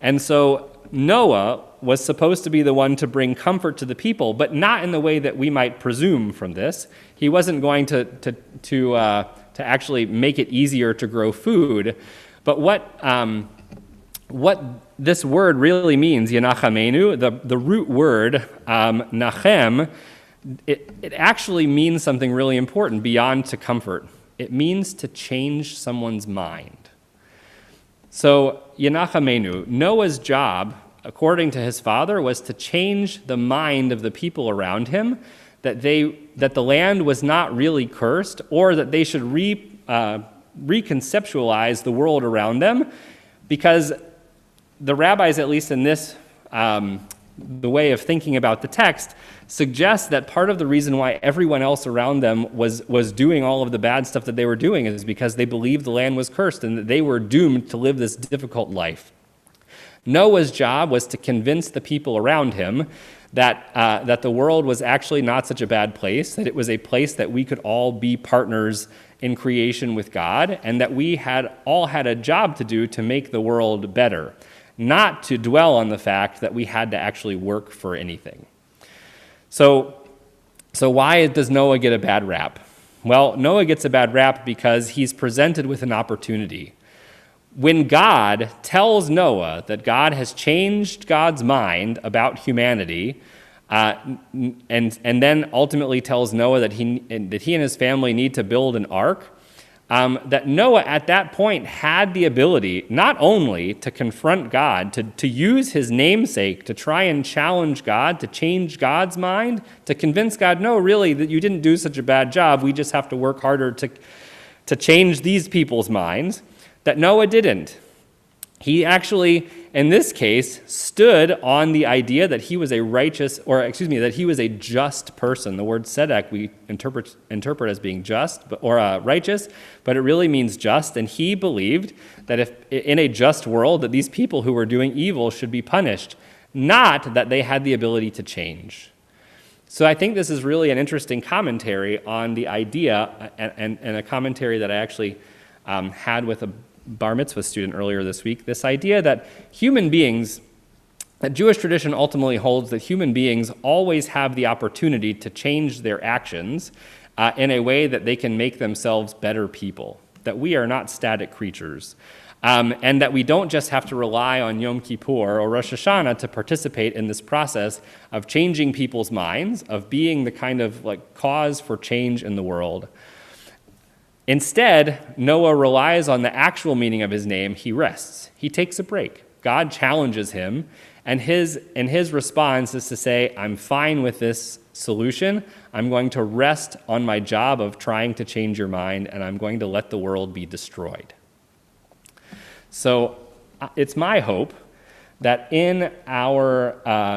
And so Noah was supposed to be the one to bring comfort to the people, but not in the way that we might presume from this. He wasn't going to actually make it easier to grow food. But what this word really means, Yenachamenu, the root word, nachem, it actually means something really important beyond to comfort. It means to change someone's mind. So Yenachamenu, Noah's job, according to his father, was to change the mind of the people around him, that the land was not really cursed, or that they should reconceptualize the world around them, because the rabbis, at least in this the way of thinking about the text suggests that part of the reason why everyone else around them was doing all of the bad stuff that they were doing is because they believed the land was cursed and that they were doomed to live this difficult life. Noah's job was to convince the people around him that the world was actually not such a bad place, that it was a place that we could all be partners in creation with God, and that we all had a job to do to make the world better, not to dwell on the fact that we had to actually work for anything. So why does Noah get a bad rap? Well, Noah gets a bad rap because he's presented with an opportunity. When God tells Noah that God has changed God's mind about humanity, and then ultimately tells Noah that he and his family need to build an ark, that Noah at that point had the ability not only to confront God, to use his namesake to try and challenge God, to change God's mind, to convince God, no, really, that you didn't do such a bad job, we just have to work harder to change these people's minds, that Noah didn't. He actually, in this case, stood on the idea that he was that he was a just person. The word tzedek we interpret as being just or righteous, but it really means just. And he believed that if in a just world that these people who were doing evil should be punished, not that they had the ability to change. So I think this is really an interesting commentary on the idea, and a commentary that I actually had with a bar mitzvah student earlier this week, this idea that that Jewish tradition ultimately holds that human beings always have the opportunity to change their actions in a way that they can make themselves better people, that we are not static creatures, and that we don't just have to rely on Yom Kippur or Rosh Hashanah to participate in this process of changing people's minds, of being the kind of cause for change in the world. Instead, Noah relies on the actual meaning of his name. He rests. He takes a break. God challenges him, and his response is to say, I'm fine with this solution. I'm going to rest on my job of trying to change your mind, and I'm going to let the world be destroyed. So it's my hope that in our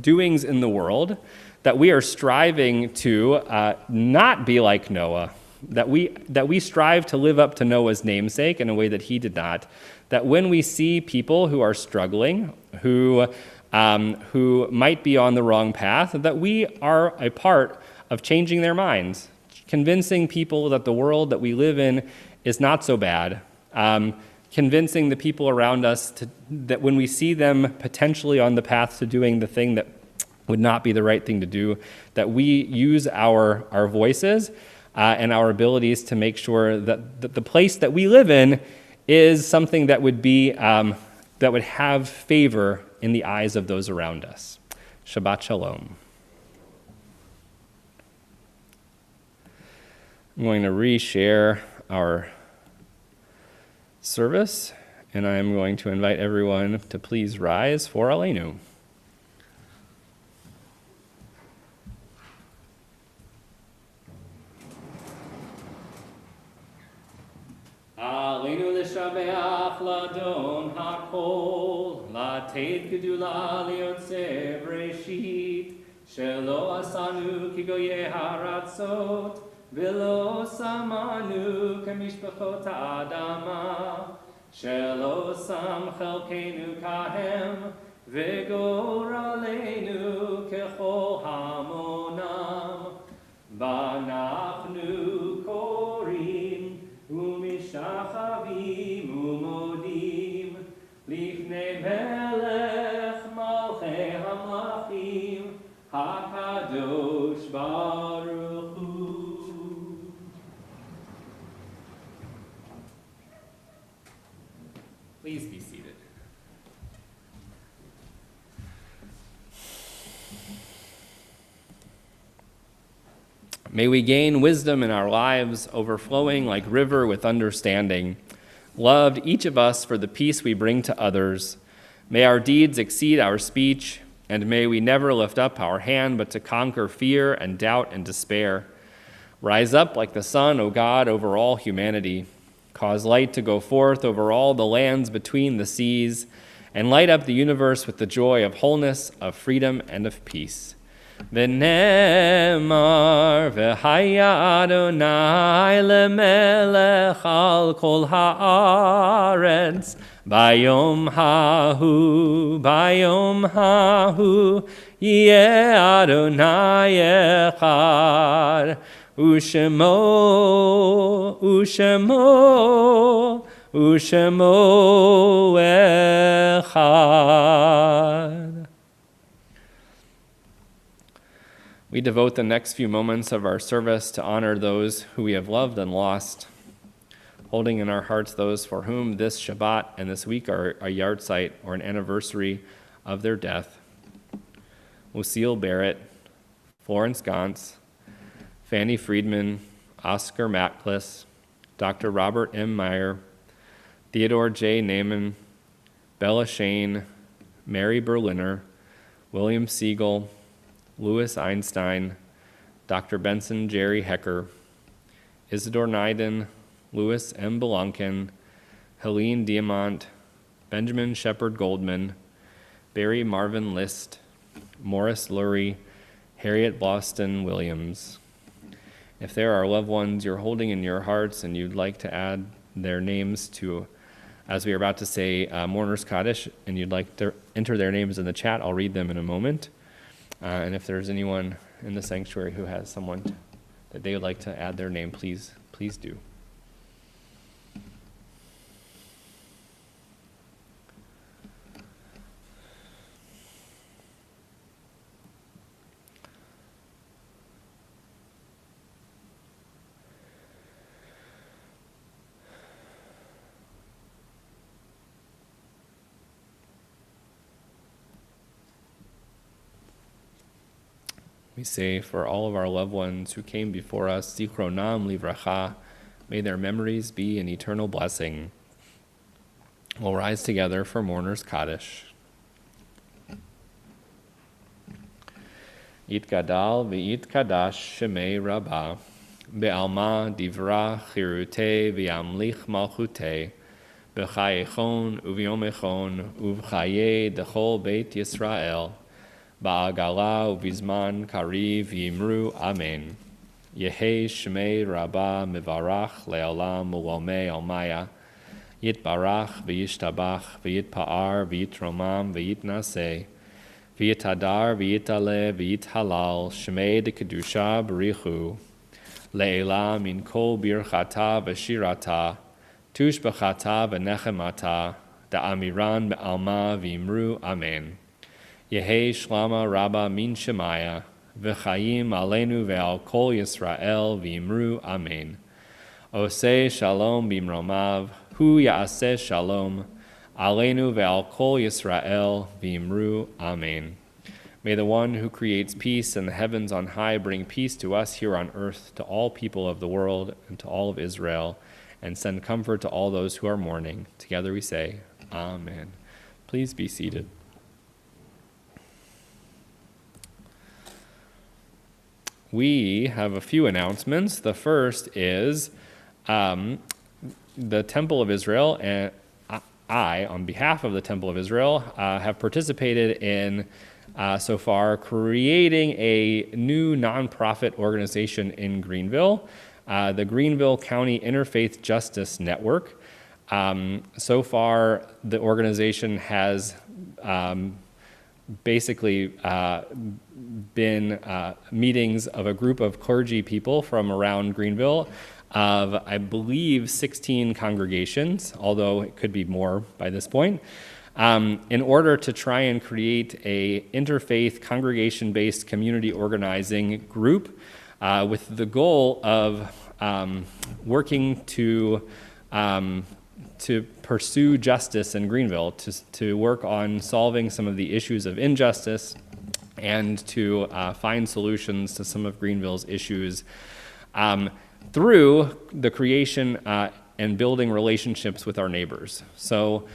doings in the world, that we are striving to not be like Noah, that we strive to live up to Noah's namesake in a way that he did not, that when we see people who are struggling, who might be on the wrong path, that we are a part of changing their minds, convincing people that the world that we live in is not so bad, convincing the people around us that when we see them potentially on the path to doing the thing that would not be the right thing to do, that we use our voices and our abilities to make sure that the place that we live in is something that would be that would have favor in the eyes of those around us. Shabbat Shalom. I'm going to reshare our service, and I'm going to invite everyone to please rise for Aleinu. Aleinu l'shabeach ladon hakol, lated gedula liyotzeh breshit, shelo asanu ki goyeh haratzot, velo samanu kemishpachot ha'adama, shelo sam chelkenu kahem, v'goralenu kechol hamonam, v'anachnu korim, ומשחבים ומודים לפני מלך מלכי המלכים הקדוש ברוך הוא. Please be seated. May we gain wisdom in our lives, overflowing like river with understanding. Loved each of us for the peace we bring to others. May our deeds exceed our speech, and may we never lift up our hand but to conquer fear and doubt and despair. Rise up like the sun, O God, over all humanity. Cause light to go forth over all the lands between the seas, and light up the universe with the joy of wholeness, of freedom, and of peace. V'nemar v'haya Adonai lemelech al kol haaretz bayom hahu yeh Adonai echad ushemo echad. We devote the next few moments of our service to honor those who we have loved and lost, holding in our hearts those for whom this Shabbat and this week are a yahrzeit or an anniversary of their death. Lucille Barrett, Florence Gantz, Fanny Friedman, Oscar Matcless, Dr. Robert M. Meyer, Theodore J. Naiman, Bella Shane, Mary Berliner, William Siegel, Louis Einstein, Dr. Benson Jerry Hecker, Isidore Neiden, Louis M. Belanken, Helene Diamant, Benjamin Shepard Goldman, Barry Marvin List, Morris Lurie, Harriet Boston Williams. If there are loved ones you're holding in your hearts and you'd like to add their names to, as we are about to say, Mourner's Kaddish, and you'd like to enter their names in the chat, I'll read them in a moment. And if there's anyone in the sanctuary who has someone that they would like to add their name, please do. We say for all of our loved ones who came before us, Zichronam Livracha, may their memories be an eternal blessing. We'll rise together for Mourner's Kaddish. Yitgadal v'yitkadash shemei Rabbah, be'alma divra chirute v'yamlich malchute, b'chayechon u'v'yomechon u'v'chaye dechol beit Yisrael, Ba'agala uvizman kariv yimru amen. Yehe shmei Rabbah mivarach le'olam u'lomei almaya. Yitbarach v'yishtabach v'yitpa'ar v'yitromam v'yitnaseh. V'yitadar v'yitale v'yithalal shmei de kedusha b'richu. Le'ela min kol birchata v'shirata. Tush b'chata v'nechemata. Da'amiran be'alma v'yimru amen. Yehe Shlama Rabba Min Shemaya, V'chayim Aleinu Ve'al Kol Yisrael V'imru Amen. Oseh Shalom Bimromav, Hu Ya'aseh Shalom, Aleinu Ve'al Kol Yisrael V'imru Amen. May the one who creates peace in the heavens on high bring peace to us here on earth, to all people of the world and to all of Israel, and send comfort to all those who are mourning. Together we say, Amen. Please be seated. We have a few announcements. The first is the Temple of Israel, and I, on behalf of the Temple of Israel, have participated in, so far, creating a new nonprofit organization in Greenville, the Greenville County Interfaith Justice Network. So far, the organization has basically been meetings of a group of clergy people from around Greenville of, I believe, 16 congregations, although it could be more by this point, in order to try and create a interfaith congregation-based community organizing group with the goal of working to pursue justice in Greenville, to work on solving some of the issues of injustice and to find solutions to some of Greenville's issues through the creation and building relationships with our neighbors. So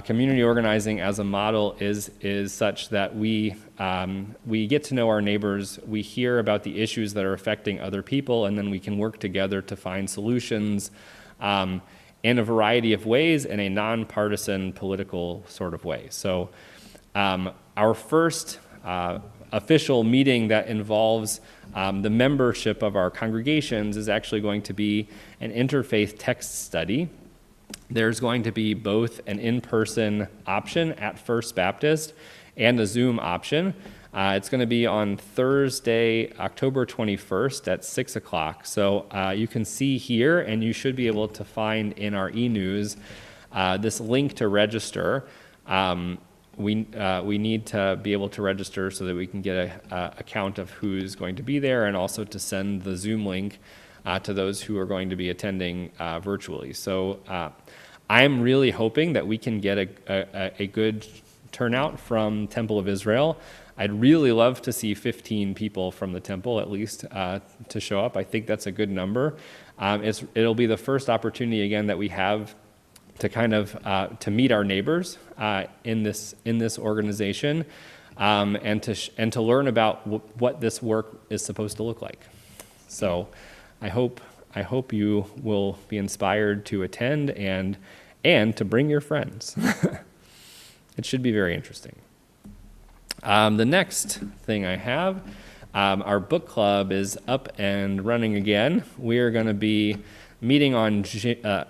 community organizing as a model is such that we get to know our neighbors, we hear about the issues that are affecting other people, and then we can work together to find solutions. in a variety of ways in a nonpartisan political sort of way. So our first official meeting that involves the membership of our congregations is actually going to be an interfaith text study. There's going to be both an in-person option at First Baptist and a Zoom option. It's going to be on Thursday, October 21st at 6 o'clock. So you can see here, and you should be able to find in our e-news this link to register. We need to be able to register so that we can get a count of who's going to be there, and also to send the Zoom link to those who are going to be attending virtually. So I'm really hoping that we can get a good turnout from Temple of Israel. I'd really love to see 15 people from the temple at least to show up. I think that's a good number. It'll be the first opportunity again that we have to kind of to meet our neighbors in this organization, and to learn about what this work is supposed to look like. So I hope you will be inspired to attend and to bring your friends. It should be very interesting. The next thing I have, our book club is up and running again. We are going to be meeting on November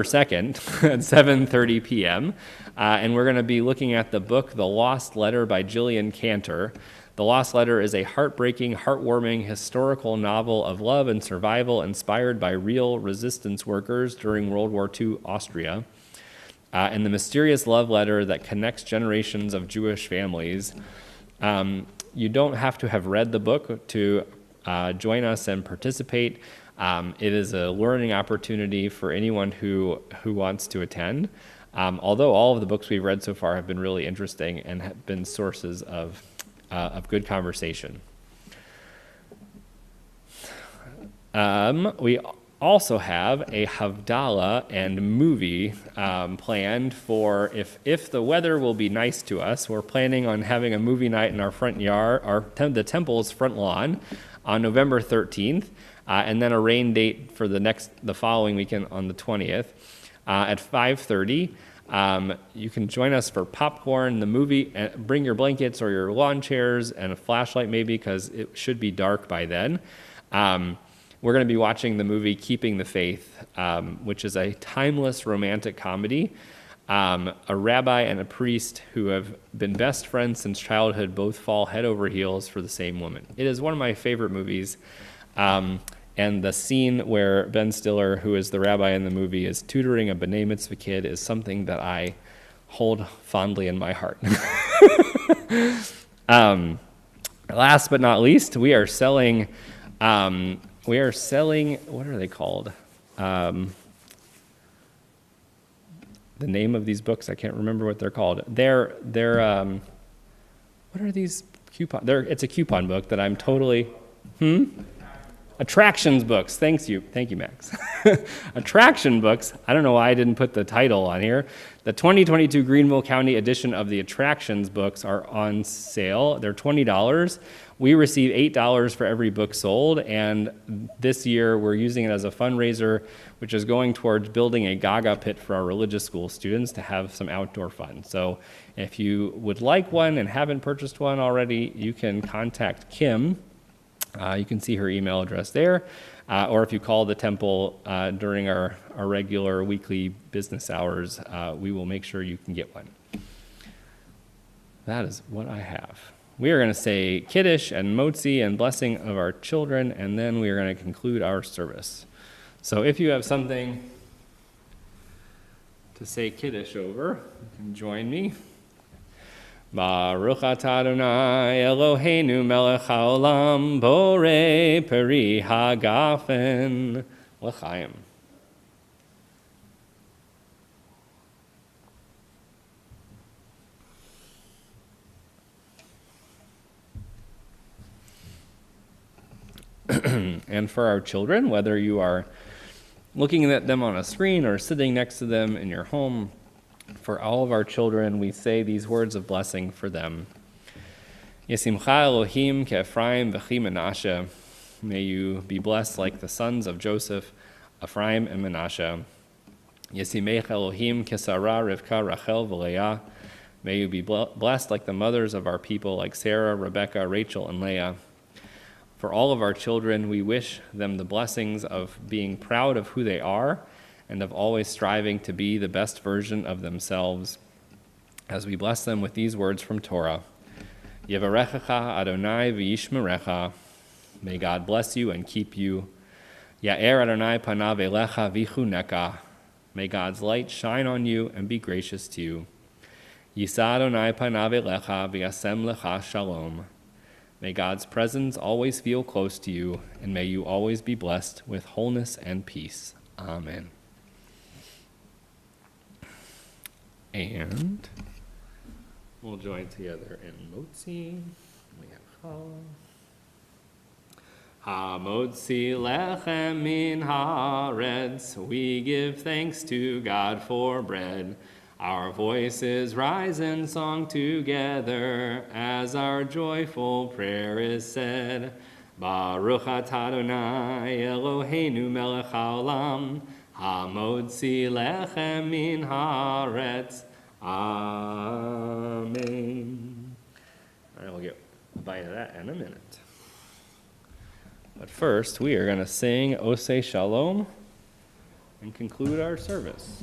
2nd at 7:30 p.m. And we're going to be looking at the book The Lost Letter by Gillian Cantor. The Lost Letter is a heartbreaking, heartwarming historical novel of love and survival inspired by real resistance workers during World War II Austria. And the mysterious love letter that connects generations of Jewish families. You don't have to have read the book to join us and participate. It is a learning opportunity for anyone who wants to attend. Although all of the books we've read so far have been really interesting and have been sources of good conversation. We also have a Havdalah and movie planned for if the weather will be nice to us. We're planning on having a movie night in our front yard, the temple's front lawn, on November 13th, and then a rain date for the following weekend on the 20th at 5:30. You can join us for popcorn, the movie, bring your blankets or your lawn chairs and a flashlight maybe, because it should be dark by then. We're going to be watching the movie Keeping the Faith, which is a timeless romantic comedy. A rabbi and a priest who have been best friends since childhood both fall head over heels for the same woman. It is one of my favorite movies. And the scene where Ben Stiller, who is the rabbi in the movie, is tutoring a B'nai Mitzvah kid is something that I hold fondly in my heart. Last but not least, we are selling, what are they called? The name of these books, I can't remember what they're called. They're what are these coupon? It's a coupon book that I'm totally, Attractions books. Thank you, Max. Attraction books. I don't know why I didn't put the title on here. The 2022 Greenville County edition of the Attractions books are on sale. They're $20. We receive $8 for every book sold, and this year we're using it as a fundraiser, which is going towards building a Gaga pit for our religious school students to have some outdoor fun. So if you would like one and haven't purchased one already, you can contact Kim. You can see her email address there, or if you call the temple during our regular weekly business hours, we will make sure you can get one. That is what I have. We are going to say Kiddush and Motzi and blessing of our children, and then we are going to conclude our service. So if you have something to say Kiddush over, you can join me. Baruch atah Adonai Eloheinu melech haolam borei peri hagafen l'chaim. And for our children, whether you are looking at them on a screen or sitting next to them in your home, for all of our children, we say these words of blessing for them. Yesimcha Elohim ke'Ephraim v'chi Menashe. May you be blessed like the sons of Joseph, Ephraim and Manasseh. Yesimech Elohim Kisara, Rivka, Rachel, V'Leah. May you be blessed like the mothers of our people, like Sarah, Rebekah, Rachel, and Leah. For all of our children, we wish them the blessings of being proud of who they are and of always striving to be the best version of themselves, as we bless them with these words from Torah. Yevarechecha Adonai v'yishmerecha. May God bless you and keep you. Ya'er Adonai panav elecha v'chuneka. May God's light shine on you and be gracious to you. Yisa Adonai panav elecha v'yasem lecha shalom. May God's presence always feel close to you, and may you always be blessed with wholeness and peace. Amen. And we'll join together in Motzi. We have Chala. Hamotzi lechem min haaretz. We give thanks to God for bread. Our voices rise in song together as our joyful prayer is said. Baruch atah Adonai Eloheinu melech haolam, hamotzi lechem min haaretz. Amen. All right, we'll get a bite of that in a minute. But first, we are going to sing Oseh Shalom and conclude our service.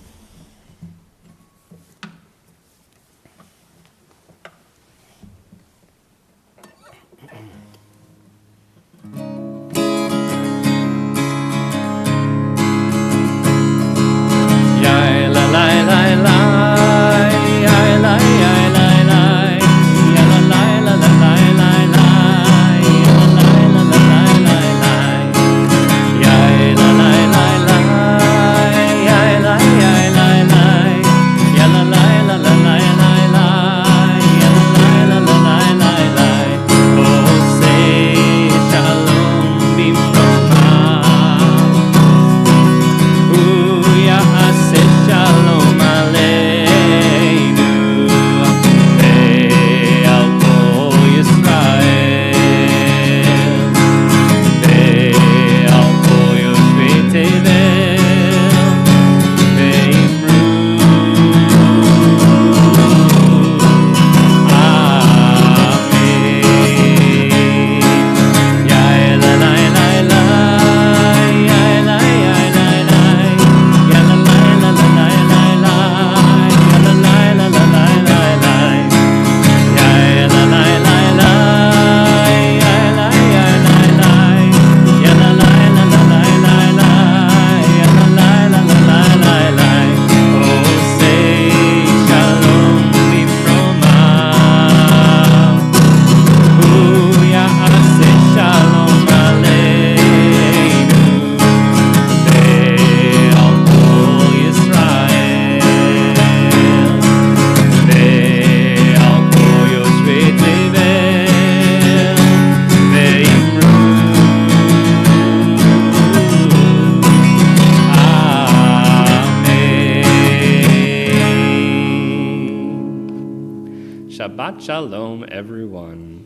Shabbat Shalom, everyone.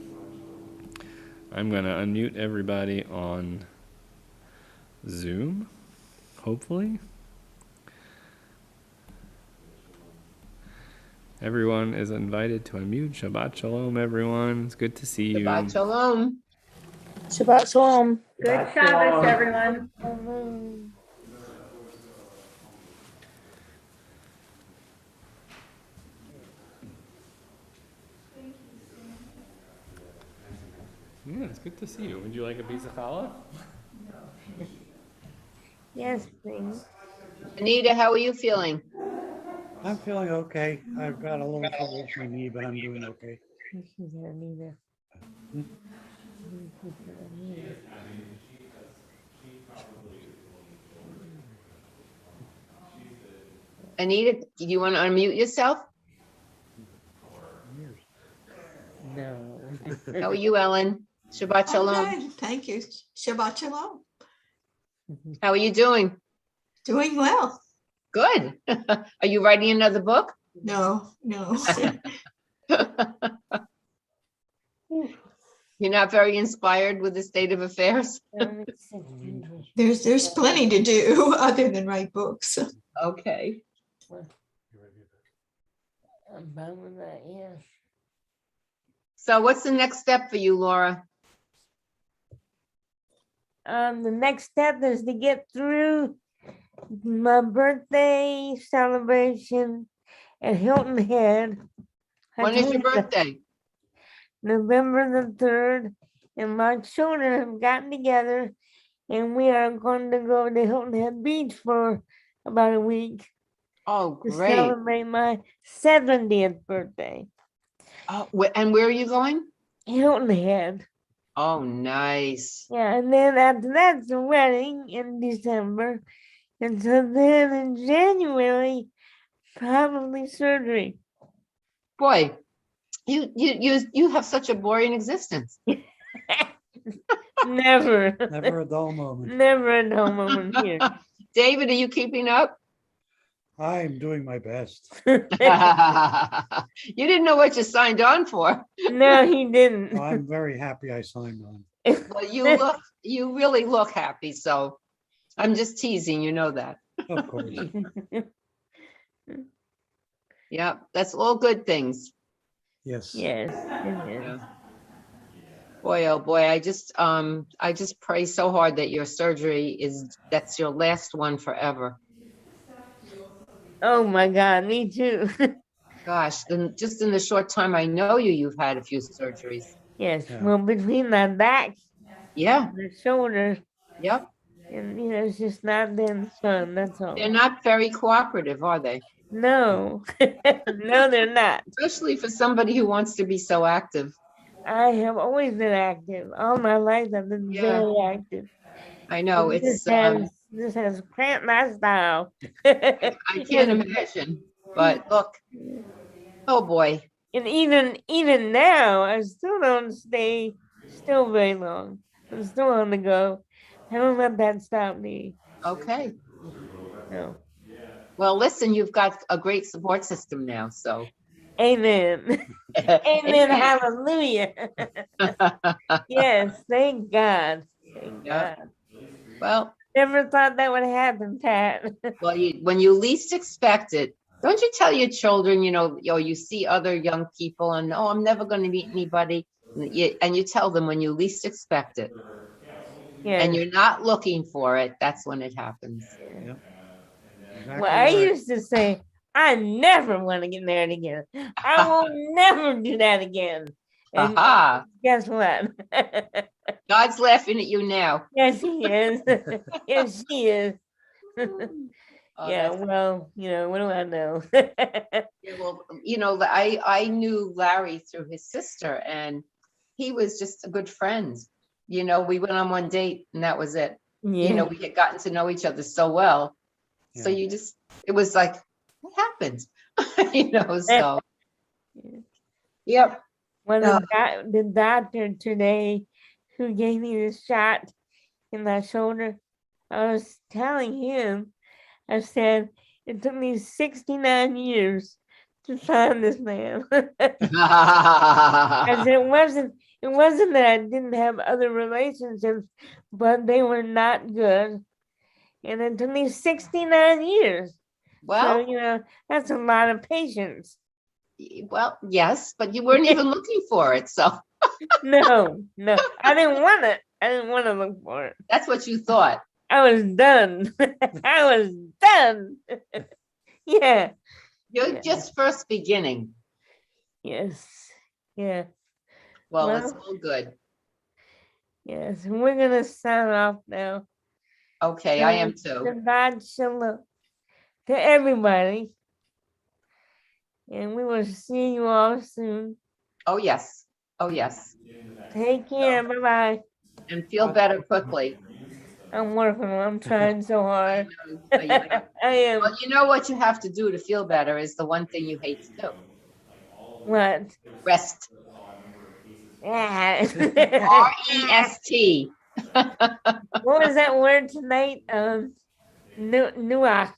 I'm going to unmute everybody on Zoom, hopefully. Everyone is invited to unmute. Shabbat Shalom, everyone. It's good to see you. Shabbat Shalom. Shabbat Shalom. Good Shabbos, everyone. Yeah, it's good to see you. Would you like a piece of challah? Yes, please. Anita, how are you feeling? I'm feeling okay. I've got a little trouble with my knee, but I'm doing okay. Anita, do you want to unmute yourself? No. How are you, Ellen? Shabbat Shalom. I'm good. Thank you. Shabbat Shalom. How are you doing? Doing well. Good. Are you writing another book? No. You're not very inspired with the state of affairs? There's plenty to do other than write books. Okay. I'm done with that, yeah. So what's the next step for you, Laura? The next step is to get through my birthday celebration at Hilton Head. I When is told your you, birthday? November the 3rd, and my children have gotten together, and we are going to go to Hilton Head Beach for about a week Oh, to great. celebrate my 70th birthday. Oh, and where are you going? Hilton Head. Oh, nice. Yeah, and then after that's the wedding in December. And so then in January, probably surgery. Boy, you have such a boring existence. Never. Never a dull moment. Never a dull moment here. David, are you keeping up? I'm doing my best. You didn't know what you signed on for. No, he didn't. I'm very happy I signed on. Well, you really look happy, so I'm just teasing, you know that. Of course. Yeah, that's all good things. Yes. Yes, it is. Yeah. Boy, oh boy, I just pray so hard that your surgery that's your last one forever. Oh my God, me too. Gosh, then just in the short time I know you, you've had a few surgeries. Yes, Yeah. well, between my back, Yeah, the shoulder, yep. and it's just not been fun. That's all. They're not very cooperative, are they? No, no, they're not. Especially for somebody who wants to be so active. I have always been active. All my life, I've been Yeah. very active. I know, And it's, this has cramped my style. I can't imagine, but look, oh boy. And even now, I still don't stay still very long. I'm still on the go. I don't let that stop me. Okay. No. Well, listen, you've got a great support system now, so. Amen. Amen. Hallelujah. Yes. Thank God. Thank Yeah. God. Well, Never thought that would happen, Pat. well, when you least expect it, don't you tell your children, you see other young people and, oh, I'm never going to meet anybody. And you tell them when you least expect it and Yes. you're not looking for it, that's when it happens. Exactly Well, I right. used to say, I never want to get married again. I will never do that again. And Aha, guess what? God's laughing at you now. Yes, he is. Yes, she is. Oh, Yeah, that's- well, what do I know? Yeah, well, I knew Larry through his sister and he was just a good friend. We went on one date and that was it. Yeah. We had gotten to know each other so well. So Yeah. it was like, what happened? So, yep. Well, the doctor today who gave me the shot in my shoulder, I was telling him, I said, it took me 69 years to find this man. As it wasn't that I didn't have other relationships, but they were not good. And it took me 69 years. Well, So, that's a lot of patience. well, yes, but you weren't even looking for it. So No, I didn't want it. I didn't want to look for it. that's what you thought. I was done. I was done. Yeah. You're Yeah. just first beginning. Yes. Yeah. Well, Well- it's all good. Yes. We're gonna sign off now. Okay, I am too. Shabbat shalom to everybody. And we will see you all soon. Oh, yes. Oh, yes. Take care. Bye-bye. And feel better quickly. I'm working. I'm trying so hard. Well, I am. you know what you have to do to feel better is the one thing you hate to do. What? Rest. Yeah. R-E-S-T. What was that word tonight? Nuach.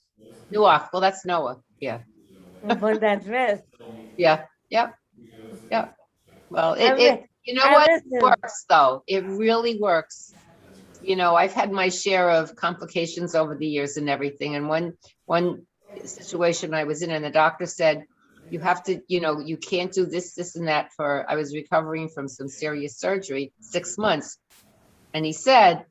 Noah. Well, that's Noah. Yeah. But that's rest. Yeah. Yep. Yep. Well, I You know I what? It listen. works though. It really works. You know, I've had my share of complications over the years and everything. And one situation I was in, and the doctor said, you have to, you know, you can't do this, this, and that for, I was recovering from some serious surgery, 6 months. And he said,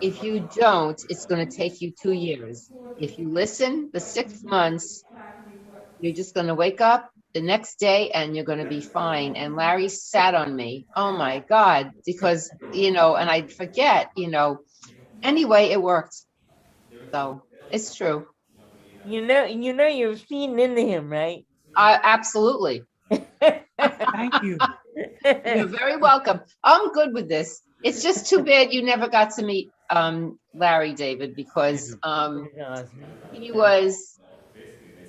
if you don't, it's going to take you 2 years. If you listen, the 6 months, you're just going to wake up the next day and you're going to be fine. And Larry sat on me. Oh my God. Because, you know, and I'd forget, you know, anyway, it worked. So it's true. You know you're feeding into him, right? Absolutely. Thank you. You're very welcome. I'm good with this. It's just too bad you never got to meet Larry, David, because he was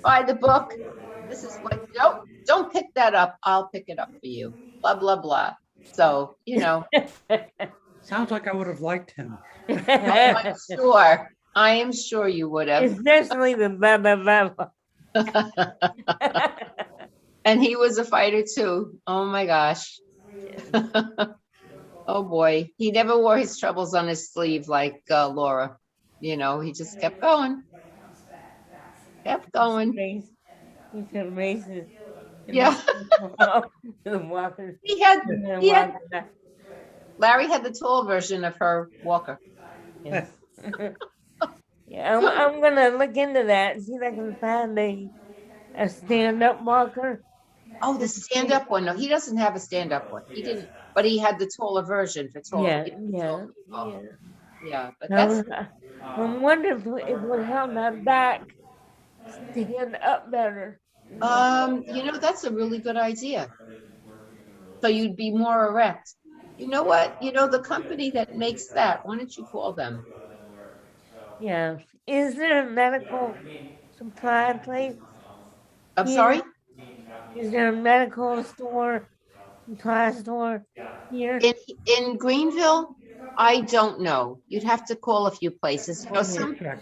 by the book. This is what, nope, don't pick that up. I'll pick it up for you. Blah, blah, blah. So, you know, Sounds like I would have liked him. I'm sure. I am sure you would have. Especially the blah blah blah. And he was a fighter too. Oh my gosh. Oh boy. He never wore his troubles on his sleeve like Laura. You know, he just kept going. Kept going. He's amazing. Yeah. The walker. He had, the he had, walker. Larry had the tall version of her walker. Yes. Yeah, I'm gonna look into that, see if I can find a stand-up walker. Oh, the stand-up one. No, he doesn't have a stand-up one. He didn't, but he had the taller version for tall. Yeah, tall yeah, people. Yeah, but yeah. that's, I'm wondering if it would help my back stand up better. you know, that's a really good idea. So you'd be more erect. You know what? You know, the company that makes that, why don't you call them? Yeah. Is there a medical supply place? I'm here? sorry? Is there a medical store, supply store here? In Greenville, I don't know. You'd have to call a few places. You know, some, Check.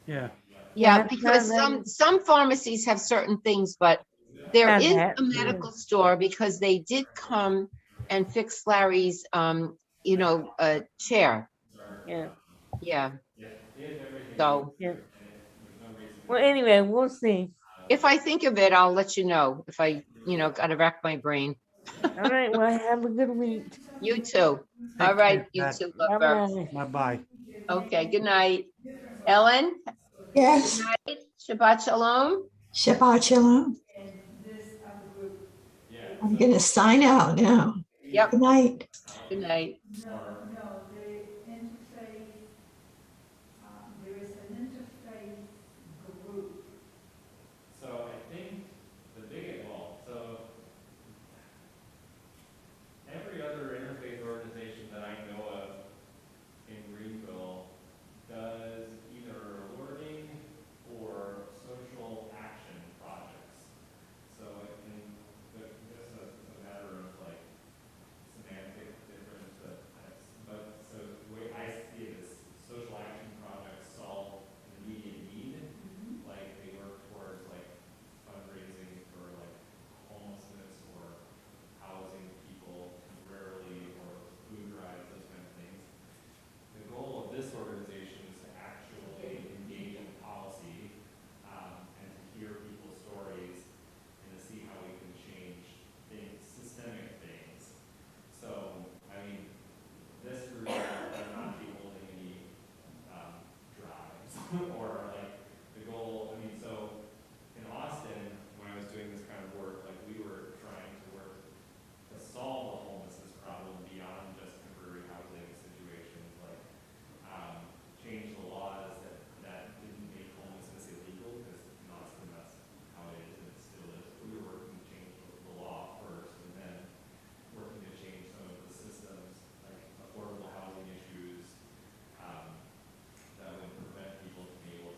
Yeah. yeah, because some pharmacies have certain things, but there Not is that, a medical store because they did come and fix Larry's, you know, chair. Yeah, Yeah. So yeah. Well, anyway, we'll see. if I think of it, I'll let you know. If I, you know, gotta rack my brain. All right. Well, have a good week. You too. Take All right, care, you Pat. too, lovebirds. Bye-bye. Bye-bye. Okay, good night. Ellen, Yes, Shabbat Shalom. Shabbat Shalom. I'm gonna sign out now. Yep, Good night. good night. So I think the biggest, well, so every other interfaith organization that I know of in Greenville does either learning or social action projects. So it can, but just as a matter of like semantic difference, but so the way I see it is social action projects solve an immediate need. Like they work towards like fundraising for like homelessness or housing people temporarily or food drives, those kind of things. The goal of this organization is to actually engage in policy and to hear people's stories and to see how we can change things, systemic things. So, I mean, this group does not be holding any drives or like the goal. I mean, so in Austin, when I was doing this kind of work, like we were trying to work to solve the homelessness problem beyond just temporary housing situations, like change the laws that didn't make homelessness illegal, because in Austin that's how it is and it still is. We were working to change the law first and then working to change some of the systems, like affordable housing issues that would prevent people from being able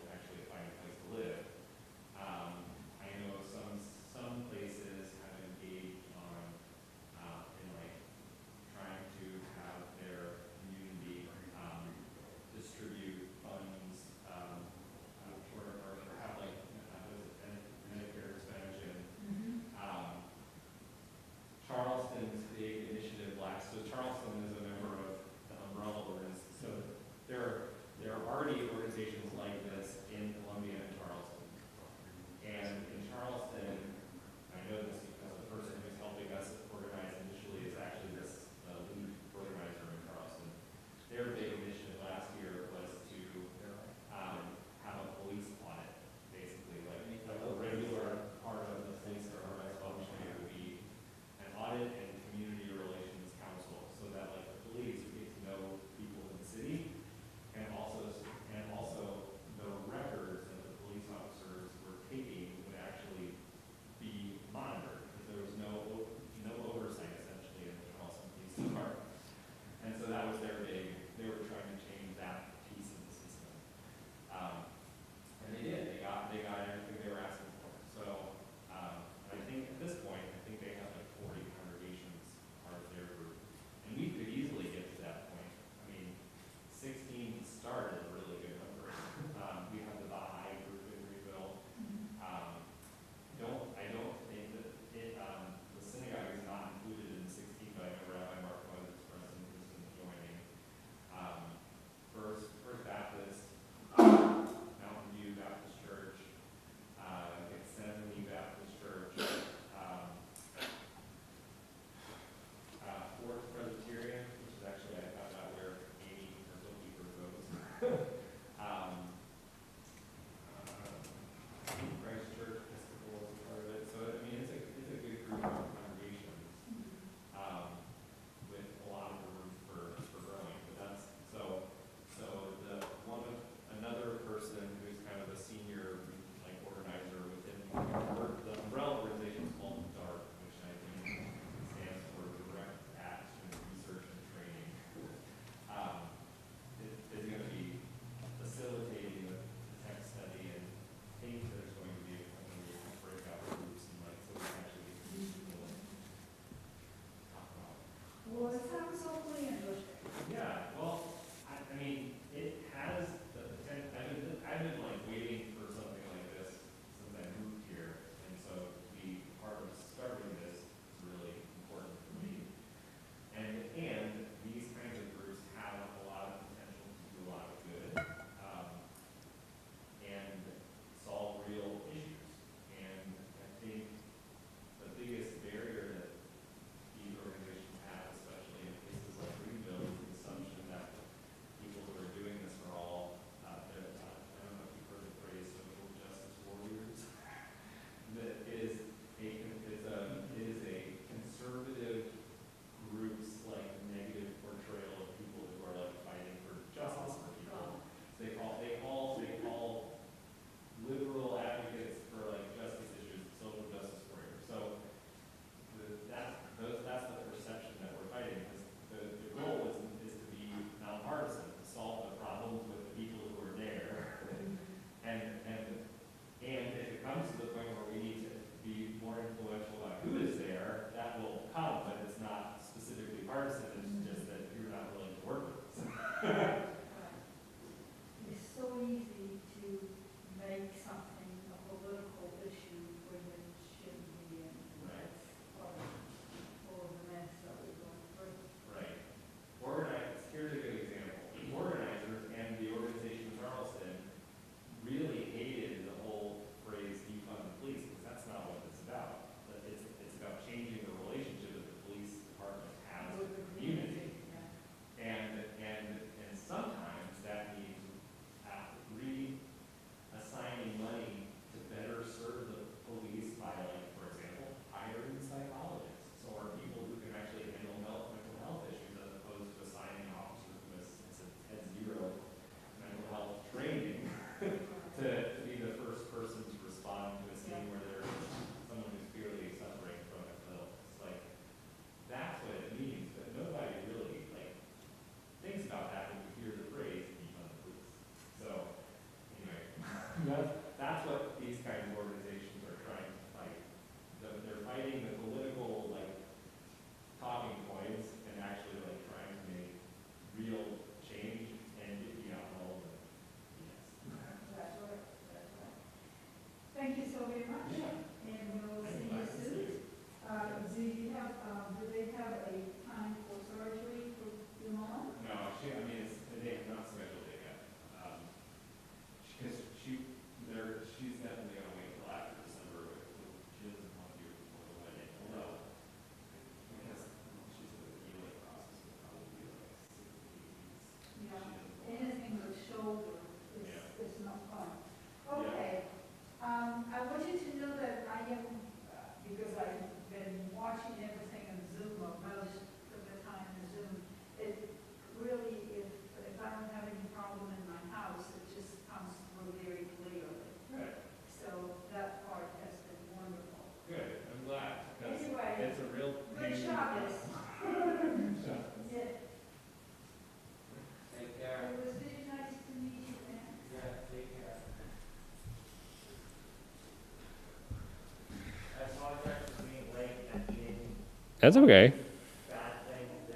that's what these kinds of organizations are trying to fight. They're fighting the political, like, talking points and actually, like, trying to make real change and get beyond all of it. That's right, that's right. Thank you so very much. And we'll see you soon. Do they have a time for surgery for your mom? No, they have not scheduled it yet. Because she's definitely gonna wait until after December, but she doesn't want to do it before the wedding, although, because she's in the healing process, will probably be like 6 to 8 weeks. Yeah. She doesn't want- Anything with shoulder is not fun. Yeah. Okay. I want you to know that I am, because I've been watching everything on Zoom, or most of the time on Zoom, it really, if I don't have any problem in my house, it just comes through very clearly. Good, So that part has been wonderful. good, I'm glad, because Anyway, it's a real Good pain. Shabbos. Yeah. Yeah. Take care. It was very nice to meet you, man. Yeah, take care. I apologize for being late and being. That's okay.